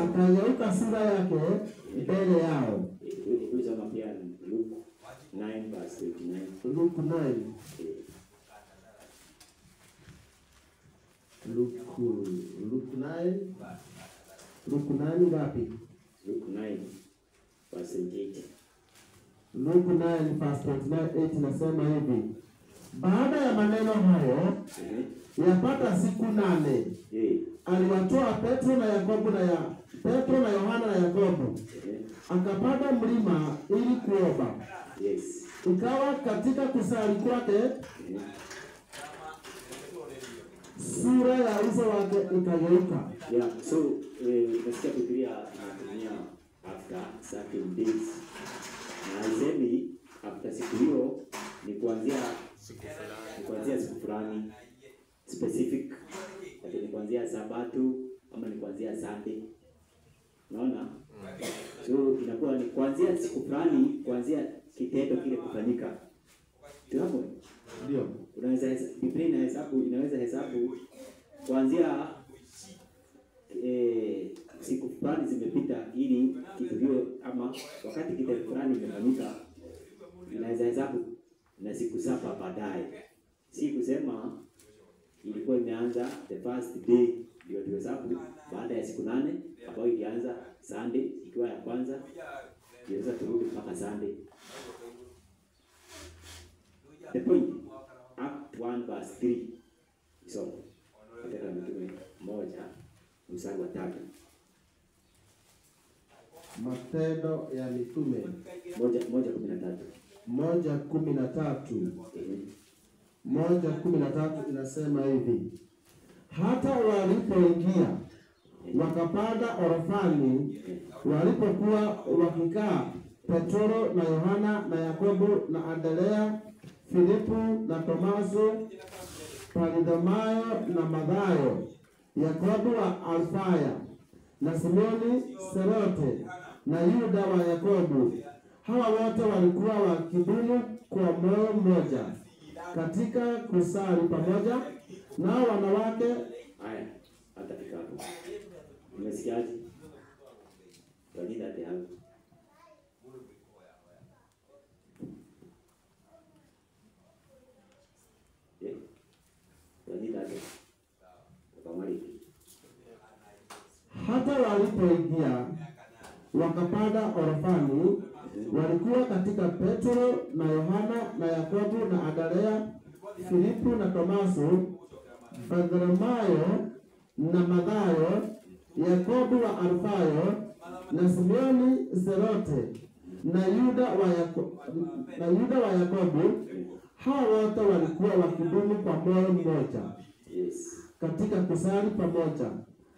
D: akageuka sura yake mbele yao. Luke 9. Luke 9 ngapi?
B: Luke 9 verse 8.
D: Luke 9 verse 8 nasema hivi. Baada ya maneno hayo, yapata siku 8, aliwatoa Petro na Yohana na Yakobo, akapanda mlima ili kuomba. Ikawa katika kusali kwake, sura ya uso wake ikageuka.
B: So nasikia Biblia inatumia after certain days. Na isemi after siku hiyo ni kuanzia siku fulani specific. Ni kuanzia Sabato ama ni kuanzia Sunday. Unaona? So inakuwa ni kuanzia siku fulani, kuanzia kitendo kile kufanyika. Tunapo?
D: Ndio.
B: Biblia inaweza hesabu kuanzia siku fulani zimepita ili kitu hiyo ama wakati kitendo fulani imefanyika, inaweza hesabu na siku 7 baadaye. Si kusema ilikuwa imeanza the first day ndio tuhesabu baada ya siku 8 ambayo ilianza Sunday ikiwa ya kwanza, inaweza turudi mpaka Sunday. The point Act 1 verse 3. So Matendo ya Mitume 1 mstari wa 3.
D: Matendo ya Mitume
B: 1:13.
D: 1:13 inasema hivi. Hata walipoingia wakapanda orofani, walipokuwa wakikaa Petro na Yohana na Yakobo na Andrea, Filipu na Tomaso, Bartholomayo na Mathayo, Yakobo wa Alfaya na Simoni Zelote na Yuda wa Yakobo. Hawa wote walikuwa wakidumu kwa moyo mmoja katika kusali pamoja, nao wanawake.
B: Haya, atafika hapo. Umesikiaje? Walida de hapo.
D: Hata walipoingia wakapanda orofani, walikuwa katika Petro na Yohana na Yakobo na Andrea, Filipu na Tomaso, Bartholomayo na Mathayo, Yakobo wa Alfayo na Simoni Zelote na Yuda wa Yakobo. Hawa wote walikuwa wakidumu kwa moyo mmoja katika kusali pamoja,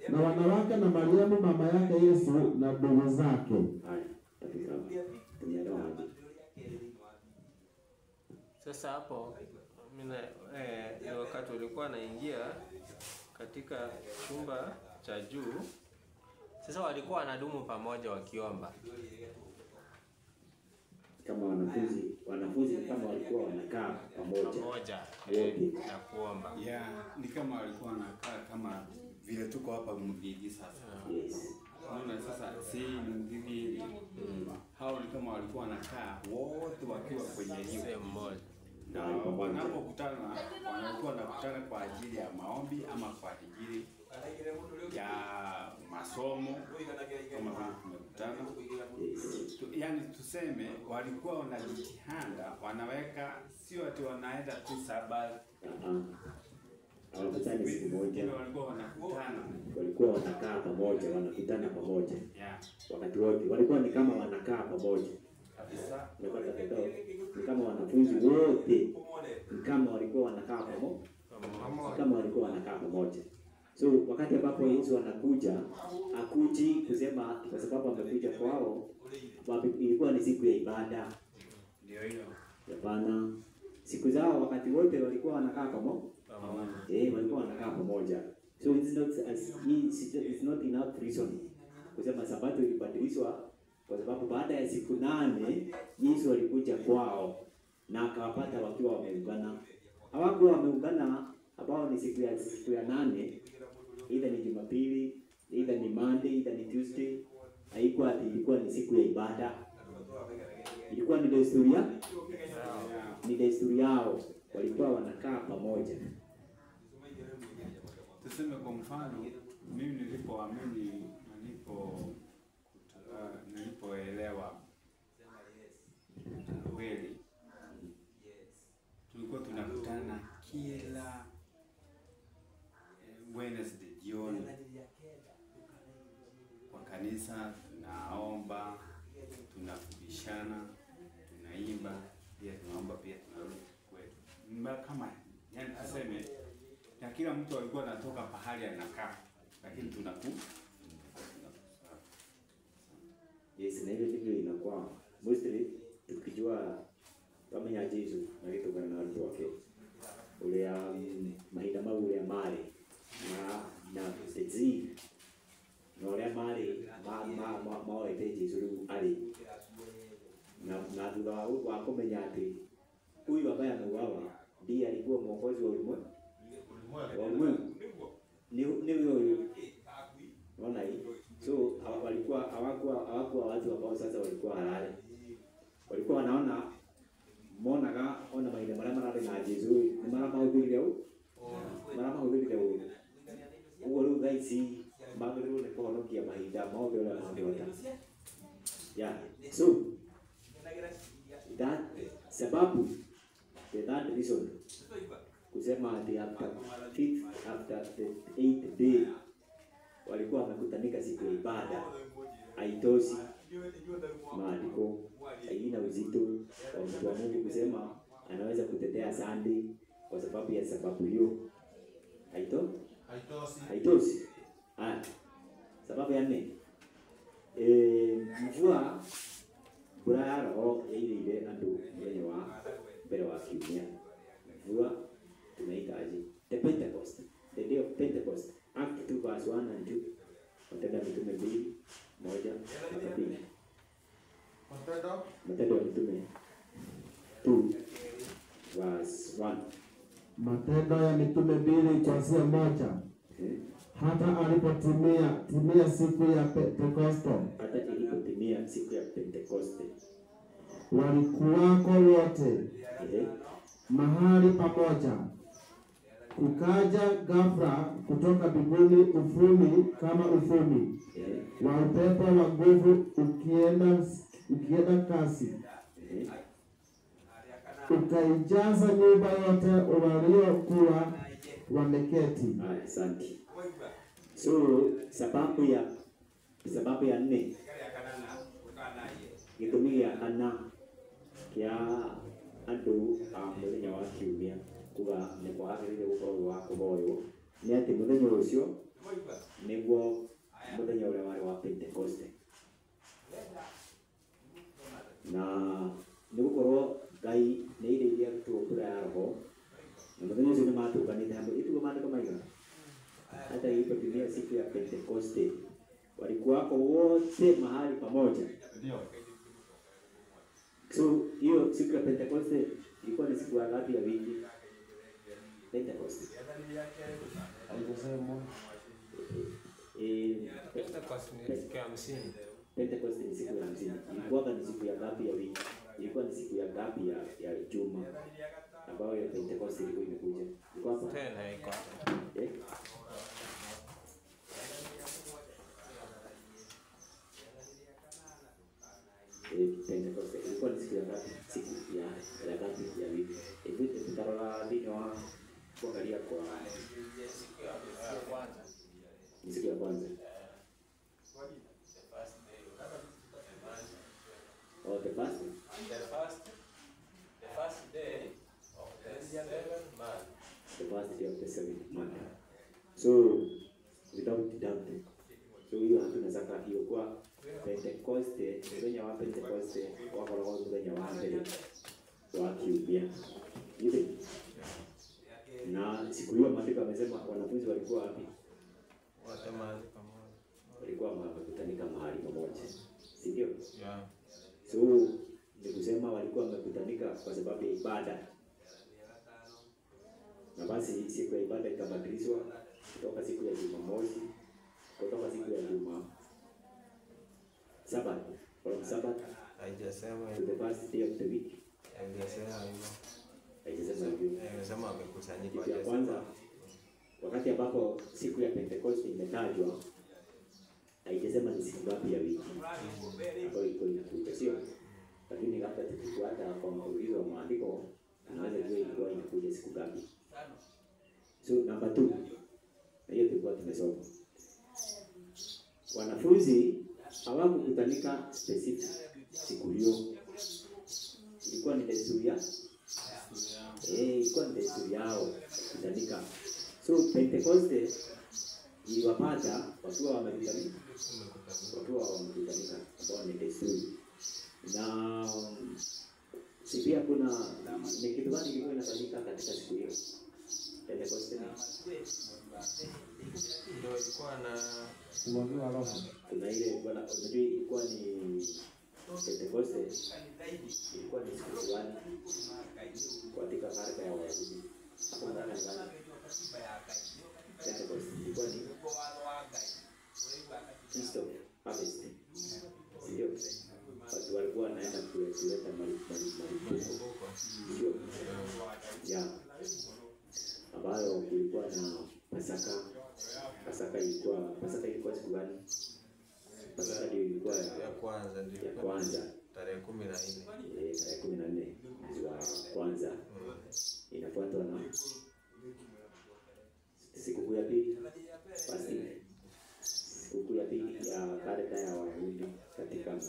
D: na wanawake na Mariamu mama yake Yesu na ndugu zake.
C: Sasa hapo mimi wakati ulikuwa naingia katika chumba cha juu, sasa walikuwa wanadumu pamoja wakiomba.
B: kama wanafunzi kama walikuwa wanakaa pamoja
C: Pamoja na kuomba.
E: Yeah, ni kama walikuwa wanakaa kama vile tuko hapa Mugigi sasa.
B: Yes.
E: Unaona sasa si Mugigi hao ni kama walikuwa wanakaa wote wakiwa kwenye hiyo
C: Sehemu moja.
E: na wanapokutana wanakuwa wanakutana kwa ajili ya maombi ama kwa ajili ya masomo kama vile tumekutana. Yaani tuseme walikuwa wanajitihada, wanaweka sio ati wanaenda tu Sabato.
B: Hawakutani siku moja.
E: Walikuwa wanakutana.
B: Walikuwa wanakaa pamoja, wanakutana pamoja.
E: Yeah.
B: Wakati wote walikuwa ni kama wanakaa pamoja.
E: Kabisa.
B: Ni kama wanafunzi wote ni kama walikuwa wanakaa pamoja. Kama walikuwa wanakaa pamoja. So wakati ambapo Yesu anakuja, akuji kusema kwa sababu amekuja kwao, ilikuwa ni siku ya ibada.
E: Ndio hiyo.
B: Hapana. Siku zao wakati wote walikuwa wanakaa pamoja. Walikuwa wanakaa pamoja. So it's not enough reason kusema Sabato ilibadilishwa kwa sababu baada ya siku 8 Yesu alikuja kwao na akawapata wakiwa wameungana. Hawakuwa wameungana ambao ni siku ya 8, either ni Jumapili, either ni Monday, either ni Tuesday. Haikuwa ilikuwa ni siku ya ibada. Ilikuwa ni desturi yao. Walikuwa wanakaa pamoja.
E: Tuseme kwa mfano mimi nilipoamini nilipoelewa kweli, tulikuwa tunakutana kila Wednesday jioni kwa kanisa, tunaomba, tunafundishana, tunaimba, pia tunaomba, pia tunarudi kwetu. Kama yani tuseme na kila mtu alikuwa anatoka pahali anakaa, lakini
B: Yes, na hivyo ndivyo inakuwa. Mostly tukijua kama ya Yesu na kitu kana watu wake. Ule maida mau ule mali na tezi. Na ule mali ete Yesu ali. Na thutha wa kumenya ati huyu ambaye ameuawa ndiye alikuwa mwokozi wa ulimwengu. Ni huyo. Unaona hii? So hawakuwa watu ambao sasa walikuwa halali. Walikuwa wanaona ona maida mara na Yesu ni mara mahubiri yao. Mara mahubiri yao. Uwe dhaisi magro ne kono kia maida maodo la maodo. Yeah. So that sababu that reason kusema ati after the 8th day walikuwa wamekutanika siku ya ibada, haitoshi maandiko, haina uzito wa mtu wa Mungu kusema anaweza kutetea Sunday kwa sababu ya sababu hiyo. Haitoshi. Sababu ya 4, mvua buraro ile andu yenye wa mbele wa kiumia. Mvua tunaita aje? The Pentecost, the day of Pentecost. Act 2 verse 1 and 2. Matendo ya Mitume 2:1-2. Matendo ya Mitume 2 verse 1.
D: Matendo ya Mitume 2:1. Hata alipotimia siku ya Pentekoste.
B: Hata ilipotimia siku ya Pentekoste.
D: Walikuwako wote mahali pamoja. Kukaja ghafla kutoka mbinguni ufumi kama ufumi wa upepo wa nguvu ukienda kasi, ukaijaza nyumba yote waliokuwa wameketi.
B: Asante. So sababu ya 4 gitumia ana kia andu muthenya wa kiumia kuga ni kwagirire gukorwo wa kuboyo ni ati muthenya ucio niguo muthenya uria wari wa Pentecoste, na nigukorwo Ngai ni iria tuokura ya roho na muthenya ucio ni matukanite hamwe. Itugo maandiko maiga hata ilipotimia siku ya Pentecoste walikuwako wote mahali pamoja. So hiyo siku ya Pentecoste ilikuwa ni siku ya ngapi ya wiki? Pentecoste.
C: Alisema Pentecoste ni siku ya 50.
B: Pentecoste ni siku ya 50. Ilikuwa ni siku ya ngapi ya wiki? Ilikuwa ni siku ya ngapi ya juma? Ambayo ya Pentecoste ilikuwa imekuja. Ilikuwa hapa.
C: Tena iko hapa.
B: Pentecoste ilikuwa ni siku ya ngapi? Siku ya ngapi ya wiki? Hivi tutarola dini wa kuangalia kwa siku ya kwanza. Oh, the first day of the seventh month. So without doubt, so hiyo hatuna zaka hiyo kwa Pentecoste, mwenye wa Pentecoste wako na mwenye wa mbele wa kiubia. Hivi na siku hiyo maandiko yamesema wanafunzi walikuwa wapi?
C: Wote mahali pamoja.
B: Walikuwa wamekutanika mahali pamoja. Si ndio?
C: Yeah.
B: So ni kusema walikuwa wamekutanika kwa sababu ya ibada. Na basi siku ya ibada ikabadilishwa kutoka siku ya Jumamosi kutoka siku ya Juma Sabato, from Sabato
C: Haijasema
B: to the first day of the week.
C: haijasema hivyo.
B: Haijasema hivyo.
C: Haijasema wamekusanyika
B: Kitu ya kwanza, wakati ambapo siku ya Pentecost imetajwa, haijasema ni siku ngapi ya wiki ambayo iko inakuja, sio? Lakini labda tukifuata kwa maulizo wa maandiko, tunaweza kujua ilikuwa inakuja siku ngapi. So number 2, na hiyo tulikuwa tumesoma. Wanafunzi hawakukutanika specific siku hiyo. Ilikuwa ni desturi yao. Ilikuwa ni desturi yao kutanika. So Pentecoste iliwapata wakiwa wamekutanika. Wakiwa wamekutanika ambao ni desturi. Na pia kuna ni kitu gani kilikuwa inafanyika katika siku hiyo? Pentecoste
C: ndio ilikuwa na
D: kumwagiwa roho.
B: kuna ile bwana, unajua ilikuwa ni Pentecoste, ilikuwa ni siku gani katika karaka ya Wayahudi? Hapo ndani ya Pentecoste ilikuwa ni Feast of Harvest, ndio watu walikuwa wanaenda kuleta malimbuko, ndio ya ambayo kulikuwa na Pasaka. Pasaka ilikuwa siku gani? Pasaka ndio ilikuwa
C: ya kwanza, ndio
B: ya kwanza
C: tarehe 14.
B: tarehe 14 mwezi wa kwanza. Inafuatwa na sikukuu ya pili, fasting. Sikukuu ya pili ya karaka ya Wayahudi katika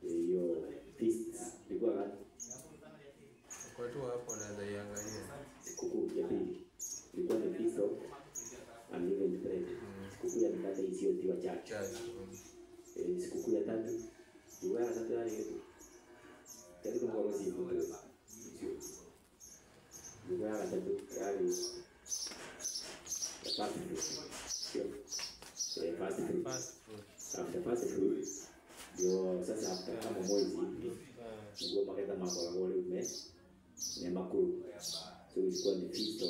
B: hiyo feast ilikuwa gani?
C: Kwa tu hapo naweza iangalia.
B: Sikukuu ya pili ilikuwa ni Feast of Unleavened Bread. Sikukuu ya mikate isiyotiwa chachu. Sikukuu ya tatu ilikuwa ya tatu yale yetu. Tatu kwa mwezi mmoja. Ilikuwa ya tatu yale ya fast food. After fast food ndio sasa after kama mwezi ndio paketa makolo ni makuu. So ilikuwa ni Feast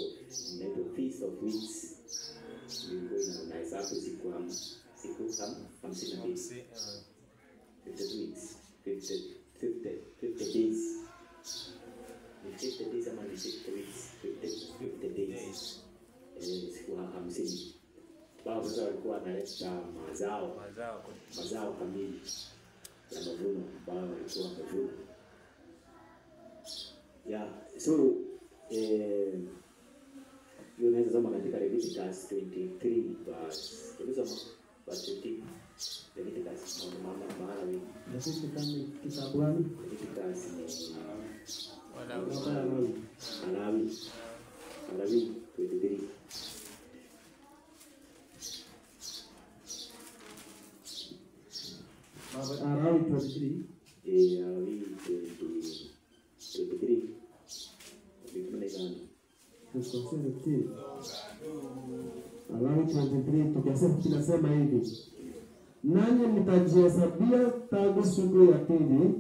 B: of Weeks. Ilikuwa inahesabu siku 52. 50 weeks, 50 days. Ni 50 days ama ni 50 weeks, 50 days. Siku 50. Baba sasa walikuwa wanaleta mazao kamili ya mavuno ambayo walikuwa wamevuna. So unaweza soma katika Leviticus 23 verse 20. Leviticus Malawi.
D: Leviticus ni kitabu gani?
B: Leviticus ni Malawi 23.
D: Malawi 23.
B: Malawi 23.
D: Malawi 23 tukasema tunasema hivi. nanyi mtajihesabia tangu siku ya pili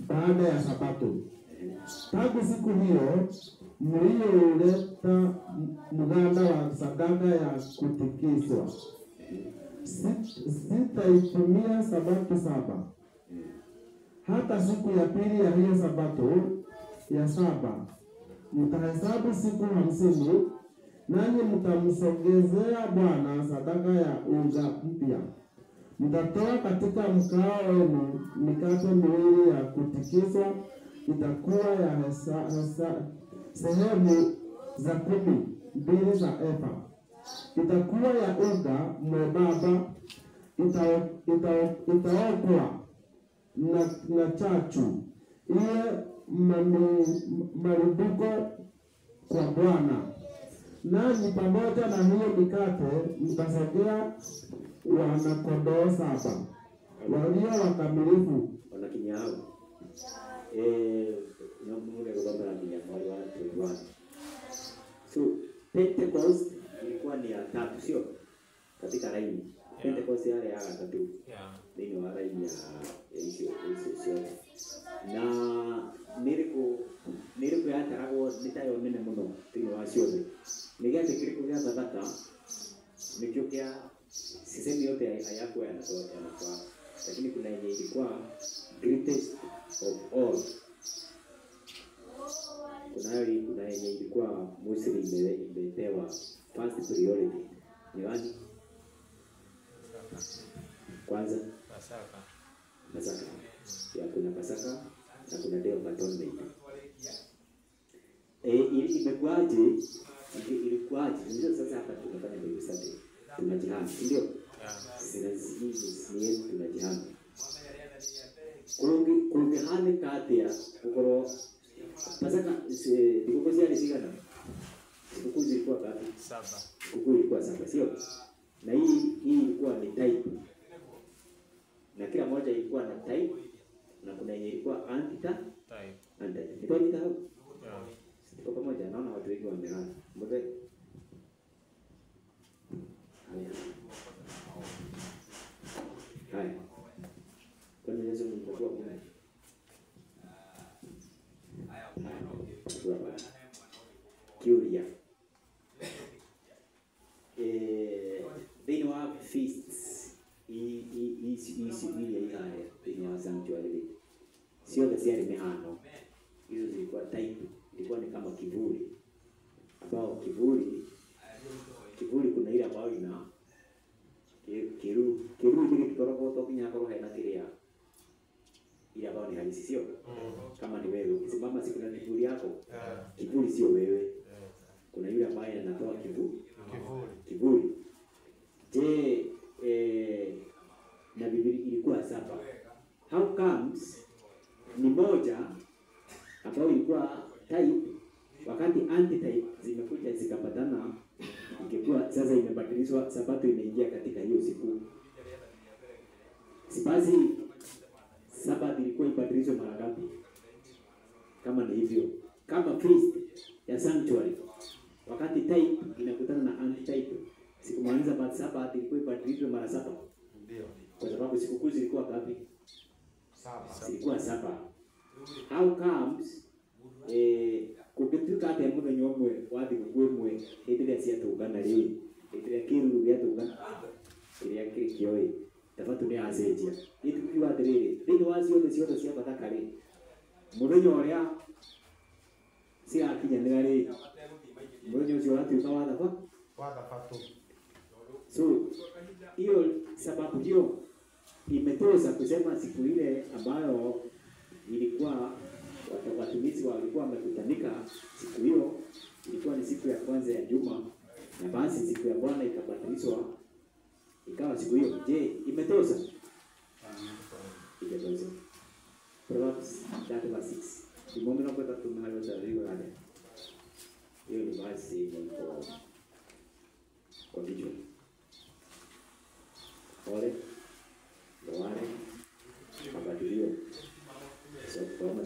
D: baada ya Sabato. Tangu siku hiyo mliyouleta mganda wa sadaka ya kutikiswa, sitaitumia Sabato 7. Hata siku ya pili ya hiyo Sabato ya 7 mtahesabu siku 50, nanyi mtamsogezea Bwana sadaka ya unga mpya. Mtatoa katika mkao wenu mikate miwili ya kutikiswa, itakuwa ya sehemu za 12 za efa. Itakuwa ya unga mwembamba, itaokwa na chachu, iwe malimbuko kwa Bwana. Nanyi pamoja na hiyo mikate mtasogea wana-kondoo 7 walio wakamilifu.
B: Wanakinyao namume kwa mia moja wa so Pentecost ilikuwa ni ya 3, sio katika laini. Pentecost yale ya 3 ndio wa laini ya hiyo na niliku ya tarago nitayo nene muno tino wa ciothe nigete kiriku gya sadaka nikyo kya sisemi yote hayako yanafaa, lakini kuna yenye ilikuwa greatest of all. Kuna yenye ilikuwa Muslim imepewa first priority. Ni gani? Kwanza Pasaka. Ya kuna Pasaka na kuna Day of Atonement. Ilikuwaje? Ndio sasa hapa tunafanya Bible study. Tunajihami, ndio? Sina hizi tunajihami. Kungehane kati ya ukoro Pasaka sikukuu zile zigana. Sikukuu zilikuwa ngapi?
C: 7.
B: Sikukuu ilikuwa 7, sio? Na hii ilikuwa ni type. Na kila moja ilikuwa na type na kuna yenye ilikuwa anti-type. Ndio ni hapo. Kwa pamoja naona watu wengi wamelala. Mbona? Hai. Kwa nini lazima mtakuwa kuna? Curia. They know have feasts. Haya sanctuary. Sio kazi ya mihano. Hizo zilikuwa type, ilikuwa ni kama kivuli. Ambao kivuli kuna ile ambayo ina kiru ile kitorogo to kinya koro haina kiria. Ile ambayo ni halisi, sio? Kama ni wewe ukisimama siku na kivuli yako. Kivuli sio wewe. Kuna yule ambaye anatoa kivuli. Je, na Biblia ilikuwa 7. How comes ni moja ambayo ilikuwa type, wakati anti-type zimekuja zikapatana, ingekuwa sasa imebadilishwa, Sabato imeingia katika hiyo siku. Sipazi Sabato ilikuwa ibadilishwe mara ngapi? Kama ni hivyo, kama feast ya sanctuary, wakati type inakutana na anti-type, siku mwanzo baada Sabato ilikuwa ibadilishwe mara 7. Ndio. Kwa sababu sikukuu zilikuwa ngapi? 7. Zilikuwa 7. How comes kugetuka ate muthenya umwe wathi gukwe hindire cia tungana ri hindire kiru gya tungana kiria kirikio tabatu ni azenjia itukiwa atiriri thini wa ciothe cia bathaka ri muthenya uria cia akinyanira ri muthenya ucio watuika wa thabatu. So hiyo sababu hiyo imetoza kusema siku ile ambayo ilikuwa watumishi walikuwa wamekutanika, siku hiyo ilikuwa ni siku ya kwanza ya juma, na basi siku ya Bwana ikabadilishwa ikawa siku hiyo. Je, imetoza? Imetoza. Proverbs 3:6. Kimombe na kwa tumhayo tariwa hapa. Hiyo ni basi kwa kichwa. Wale mabadilio. So kama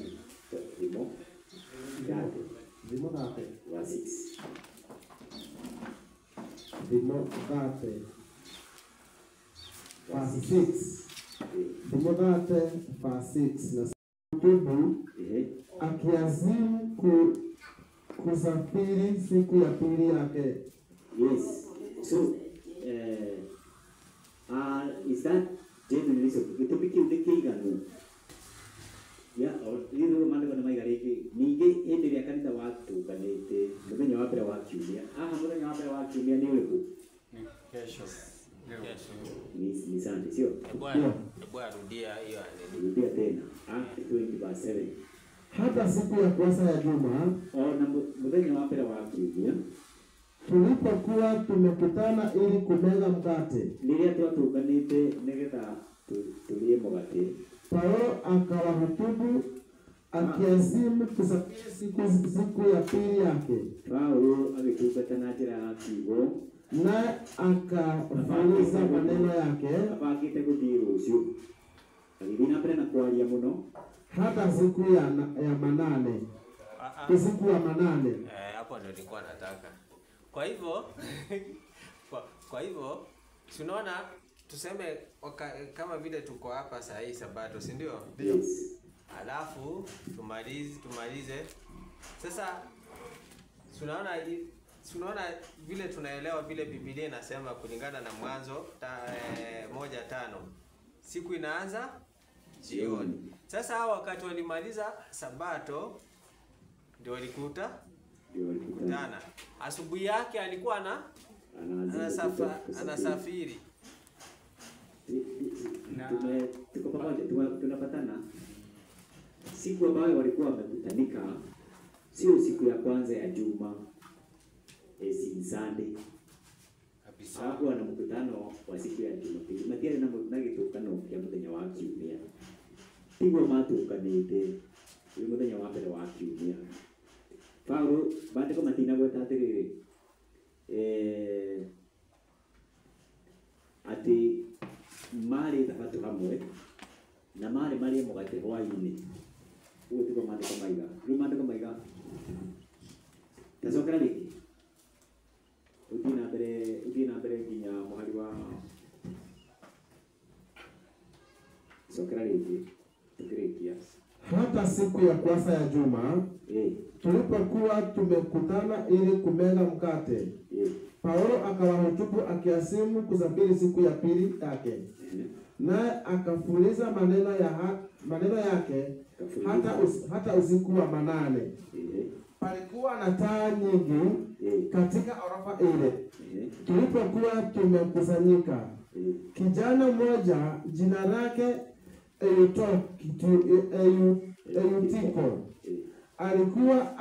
B: Vimo gate wa 6.
D: Vimo gate verse 6. Timotheo verse 6 na tubu akiazimu kusafiri siku ya pili yake.
B: Yes. So, is that genuinely so? Ito kiigano. Ya, riro mandiko na maigariki. Nige endelea kanisa watu kanete. Muthenya wa mbere wa kiumia. Muthenya wa mbere wa kiumia ni uriku?
E: Kesho.
B: Ni Sunday, sio?
C: Hebu arudia hiyo andiko.
B: Rudia tena. Acts 20:7.
D: Hata siku ya kwanza ya juma,
B: Na muthenya wa mbere wa kiumia,
D: tulipokuwa tumekutana ili kumega mkate,
B: niria twatukanite nigetha tulie mugate,
D: Paulo akawahutubu akiazimu kusafiri siku ya pili yake.
B: Paulo agitungata na njira ya kiugo,
D: naye akafunuza maneno yake
B: abangite guthii rucio, agithii na mbere na kwaria muno
D: hata siku ya manane. Siku ya manane.
C: Hapo ndio nilikuwa nataka. Kwa hivyo tunaona tuseme kama vile tuko hapa saa hii Sabato, si ndio?
B: Yes.
C: Alafu tumalize. Sasa tunaona vile tunaelewa vile Biblia inasema kulingana na Mwanzo 1:5. Siku inaanza jioni. Sasa hao wakati walimaliza Sabato ndio walikutana. Asubuhi yake alikuwa anasafiri.
B: Tuko pamoja, tunapatana. Siku ambayo walikuwa wamekutanika sio siku ya kwanza ya juma, si Sunday. Hapo wana mkutano wa siku ya Jumapili. Matiari na gitukano kia muthenya wa kiumia. Tigwo matukanite uyu muthenya wa mbere wa kiumia. Paulo bandiko matina gweta atiriri ati mari tabatu hamwe na mari mugate hwaini. Ugu tiko mandiko maiga. Riu mandiko maiga. Tazokera riki. Uthi na mbere nginya muhari wa sokera riki. Tukirikia.
D: Hata siku ya kwanza ya juma, tulipokuwa tumekutana ili kumega mkate, Paulo akawahutubu akiazimu kusafiri siku ya pili yake. Naye akafuliza maneno yake hata usiku wa manane. Palikuwa na taa nyingi katika orofa ile. Tulipokuwa tumekusanyika, kijana mmoja jina lake Eutiko alikuwa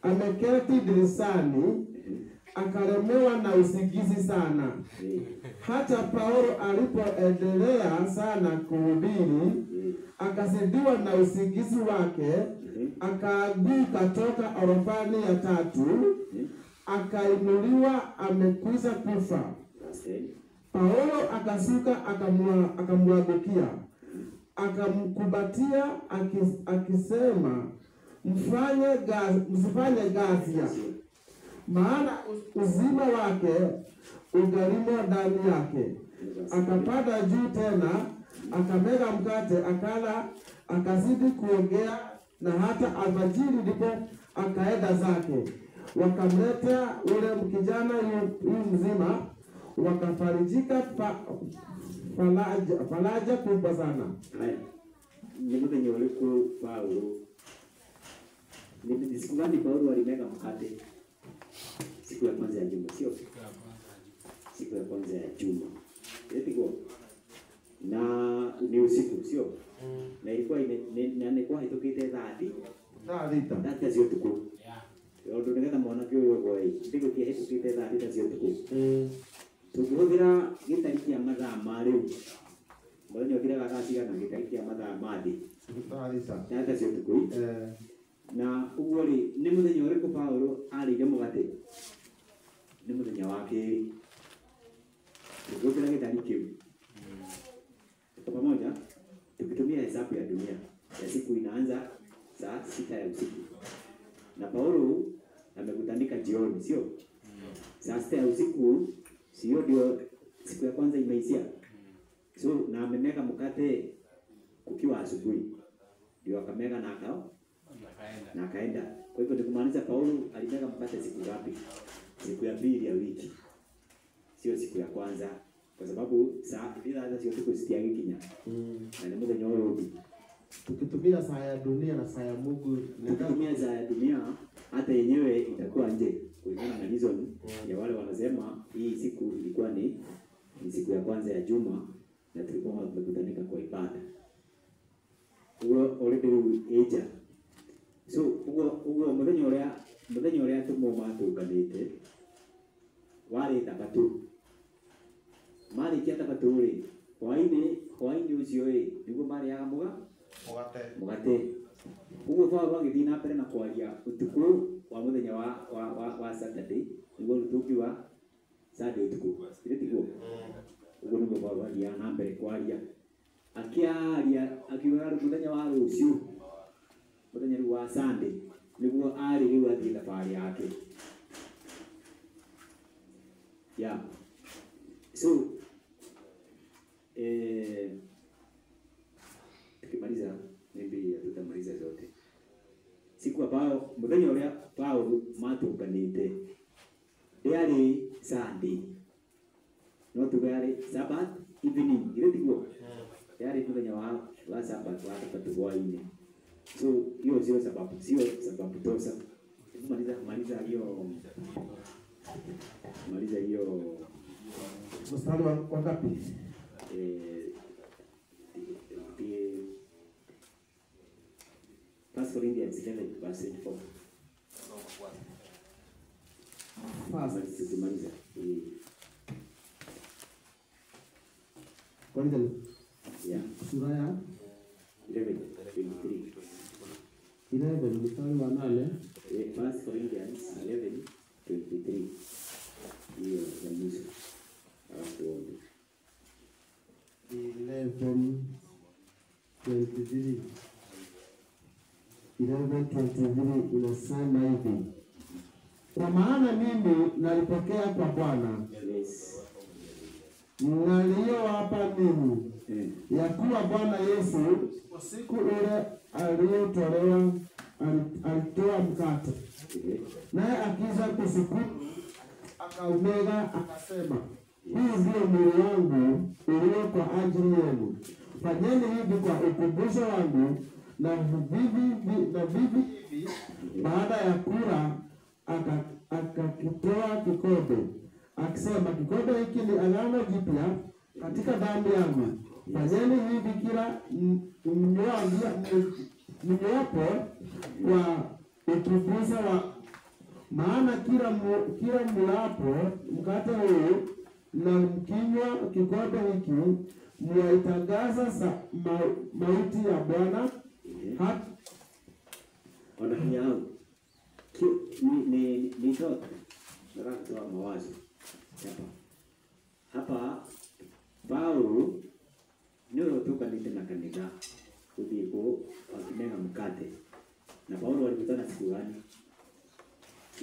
D: ameketi dirishani akalemewa na usingizi sana. Hata Paulo alipoendelea sana kuhubiri, akazidiwa na usingizi wake, akaanguka toka orofani ya 3, akainuliwa amekwisha kufa. Paulo akasuka akamwangukia, akamkumbatia akisema, msifanye ghasia, maana uzima wake ugalimo ndani yake. Akapanda juu tena, akamega mkate, akala, akazidi kuongea, na hata alfajiri ndipo akaenda zake. Wakamletea ule kijana yu mzima, wakafarijika faraja kubwa sana.
B: Ni muthenya uriku Paulo? Ni siku gani Paulo alimega mkate? Siku ya kwanza ya juma, sio? Siku ya kwanza ya juma. Yetiko. Na ni usiku, sio? Na ilikuwa hitokite dhati. Dhati sio tuko. Ndio ndio mwana kio kwa hii. Ndiko kia hitokite dhati sio tuko. Tukuhũthĩra gĩtariki ya mathaa ma rĩu. Mũthenya ũkĩrega gacigana gĩtariki ya mathaa ma thĩ. Tata cio tukui. Na ũguo rĩ, nĩ mũthenya ũrĩkũ Paulo arĩire mũgate? Nĩ mũthenya wa kerĩ. Tukuhũthĩra gĩtariki kĩu. Kwa pamoja tukitumia hesabu ya dunia ya siku inaanza saa 6 ya usiku. Na Paulo amekutanika jioni, sio? Saa 6 ya usiku. Sio ndio siku ya kwanza imeishia. So na amemega mkate kukiwa asubuhi. Ndio akamega na akaenda. Kwa hivyo nikumaanisha Paulo alimega mkate siku ngapi? Siku ya pili ya wiki. Sio siku ya kwanza. Kwa sababu saa bila hata sio siku sikia kinya. Na ni muda nyoyo.
D: Tukitumia saa ya dunia na saa ya Mungu,
B: Tukitumia saa ya dunia hata yenyewe itakuwa nje. Kulingana na hizo ya wale wanasema hii siku ilikuwa ni siku ya kwanza ya juma na tulikuwa tumekutanika kwa ibada. Already eja. So ugo muthenya uria tumomatukanite wari tabatu. Mari kia tabatu ri hwaini ucio ri niguo mari ya mugate. Ugo kwa bagithii na mbere na kwaria utuku wa muthenya wa Saturday niguo tukiwa Sunday utuku. Ile tiguo. Ugo niguo kwa bagia na mbere kwaria. Akiwa muthenya wa rucio muthenya wa Sunday niguo ari riu athii thabari yake. Yeah. So tukimaliza maybe tutamaliza zote. Siku ambayo muthenya uria Paulo matukanite yari Sunday. No tugari Sabbath evening. Ile tiguo. Yari muthenya wa Sabbath wa tatuwaini. So hiyo sio sababu tosha. Maliza hiyo
D: mstari wa ngapi?
B: First Corinthians 11 verse 4. Maliza.
D: Corinthians.
B: Yeah.
D: Sura ya
B: 11:23.
D: 11 mstari wa 8.
B: First Corinthians 11:23. Hiyo ni mwisho. Alafu
D: 11:23. 11:23 inasema hivi: kwa maana mimi nalipokea kwa Bwana naliyowapa ninyi, ya kuwa Bwana Yesu siku ile aliyotolewa alitoa mkate, naye akiza kushukuru akaumega akasema, huu ndio mwili wangu ulio kwa ajili yenu, fanyeni hivi kwa ukumbusho wangu. Na vivi hivi baada ya kula akakitoa kikombe akisema, kikombe hiki ni agano jipya katika damu yangu, fanyeni hivi kila mnywapo kwa ukumbusho wa maana kila mlapo mkate huu na mkinywa kikombe hiki mwaitangaza mauti ya Bwana
B: wanafanya ni toka kutoa mawazo hapa. Paulo ndio toka na kanisa kuliko wakimega mkate, na Paulo walikutana siku gani?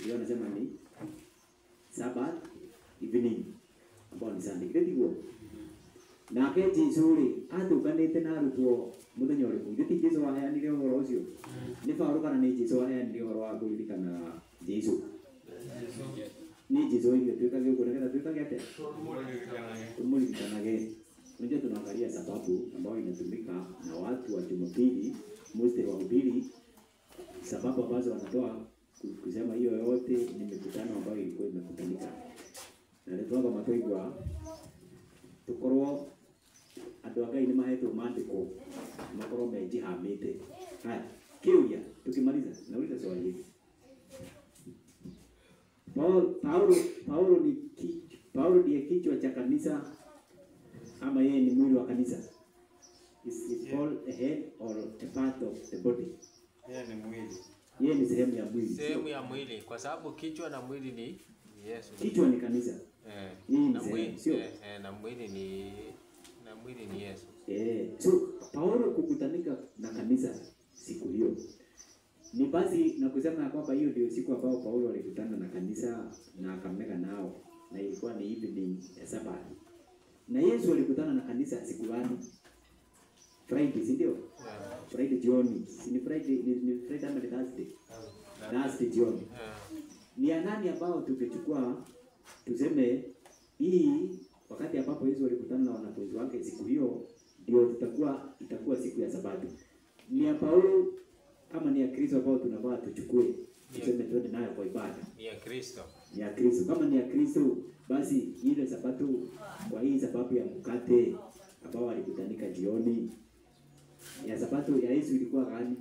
B: Ndio anasema ni Sabbath evening ambao ni Sunday. Ndio na keti zuri atukanite na ruko muthenya uri ngiti Jesu waheanire uhoro ucio ni Paulo kana ni Jesu waheanire uhoro wa kuririkana Jesu ni Jesu ile tukage ukunega tukage ate tumulikanage. Ndio tunaangalia sababu ambayo inatumika na watu wa Jumapili, mstari wa Biblia, sababu ambazo wanatoa kusema hiyo yote ni mikutano ambayo ilikuwa imekutanika na ndio kwa matoigwa tukorwo andu agai ni mahetwo mandiko makorwo mejihamite. Haya, kiuya tukimaliza nauliza swali hili. Paulo ndiye kichwa cha kanisa ama yeye ni mwili wa kanisa? Is Paul a head or a part of the body?
E: Yeye ni mwili.
B: Yeye ni sehemu ya mwili.
C: Sehemu ya mwili, kwa sababu kichwa na mwili ni Yesu.
B: Kichwa ni kanisa.
C: Na mwili sio. Na mwili ni Yesu.
B: So Paulo kukutanika na kanisa siku hiyo ni basi na kusema kwamba hiyo ndio siku ambayo Paulo alikutana na kanisa na akamega nao, na ilikuwa ni evening ya Sabato. Na Yesu alikutana na kanisa siku gani? Friday, si ndio? Friday jioni. Si ni Friday, ni Friday ama ni Thursday? Thursday jioni. Ni ya nani ambao tukechukua tuseme hii wakati ambapo Yesu alikutana na wanafunzi wake siku hiyo ndio itakuwa siku ya Sabato. Ni ya Paulo kama ni ya Kristo ambao tunafaa tuchukue tuseme twende nayo kwa ibada?
C: Ni ya Kristo.
B: Ni ya Kristo. Kama ni ya Kristo basi ile Sabato kwa hii sababu ya mkate ambao walikutanika jioni ya Sabato ya Yesu ilikuwa gani?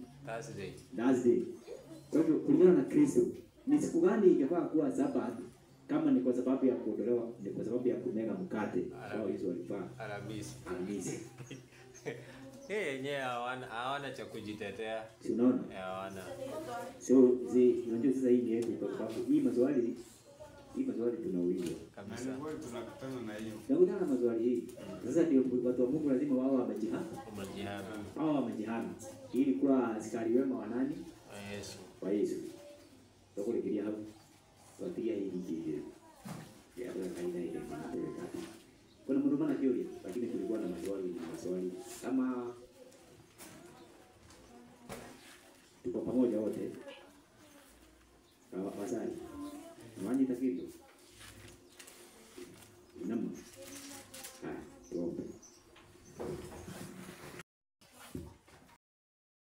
B: Thursday. Kwa hivyo kulingana na Kristo ni siku gani ingefaa kuwa Sabato kama ni kwa sababu ya kuondolewa, ni kwa sababu ya kumega mkate ambao Yesu alifaa Alhamisi.
C: Yenyewe hawana cha kujitetea.
B: Si unaona?
C: Hawana.
B: So unajua sasa hii ni yetu kwa sababu hii maswali tunaulizwa
C: Kabisa.
E: Na wewe tunakutana na hiyo.
B: Nakutana na maswali hii. Sasa ndio watu wa Mungu lazima wao wamejihami. Hao wamejihami. Hii ilikuwa askari wema wa nani?
C: Yesu.
B: Wa Yesu. Soko likilia hapo. Watia hii hii. Ya kwa kaida ile ndio kati. Kuna mtu mmoja kiori, lakini tulikuwa na maswali kama tuko pamoja wote. Wasali. Mwani takido.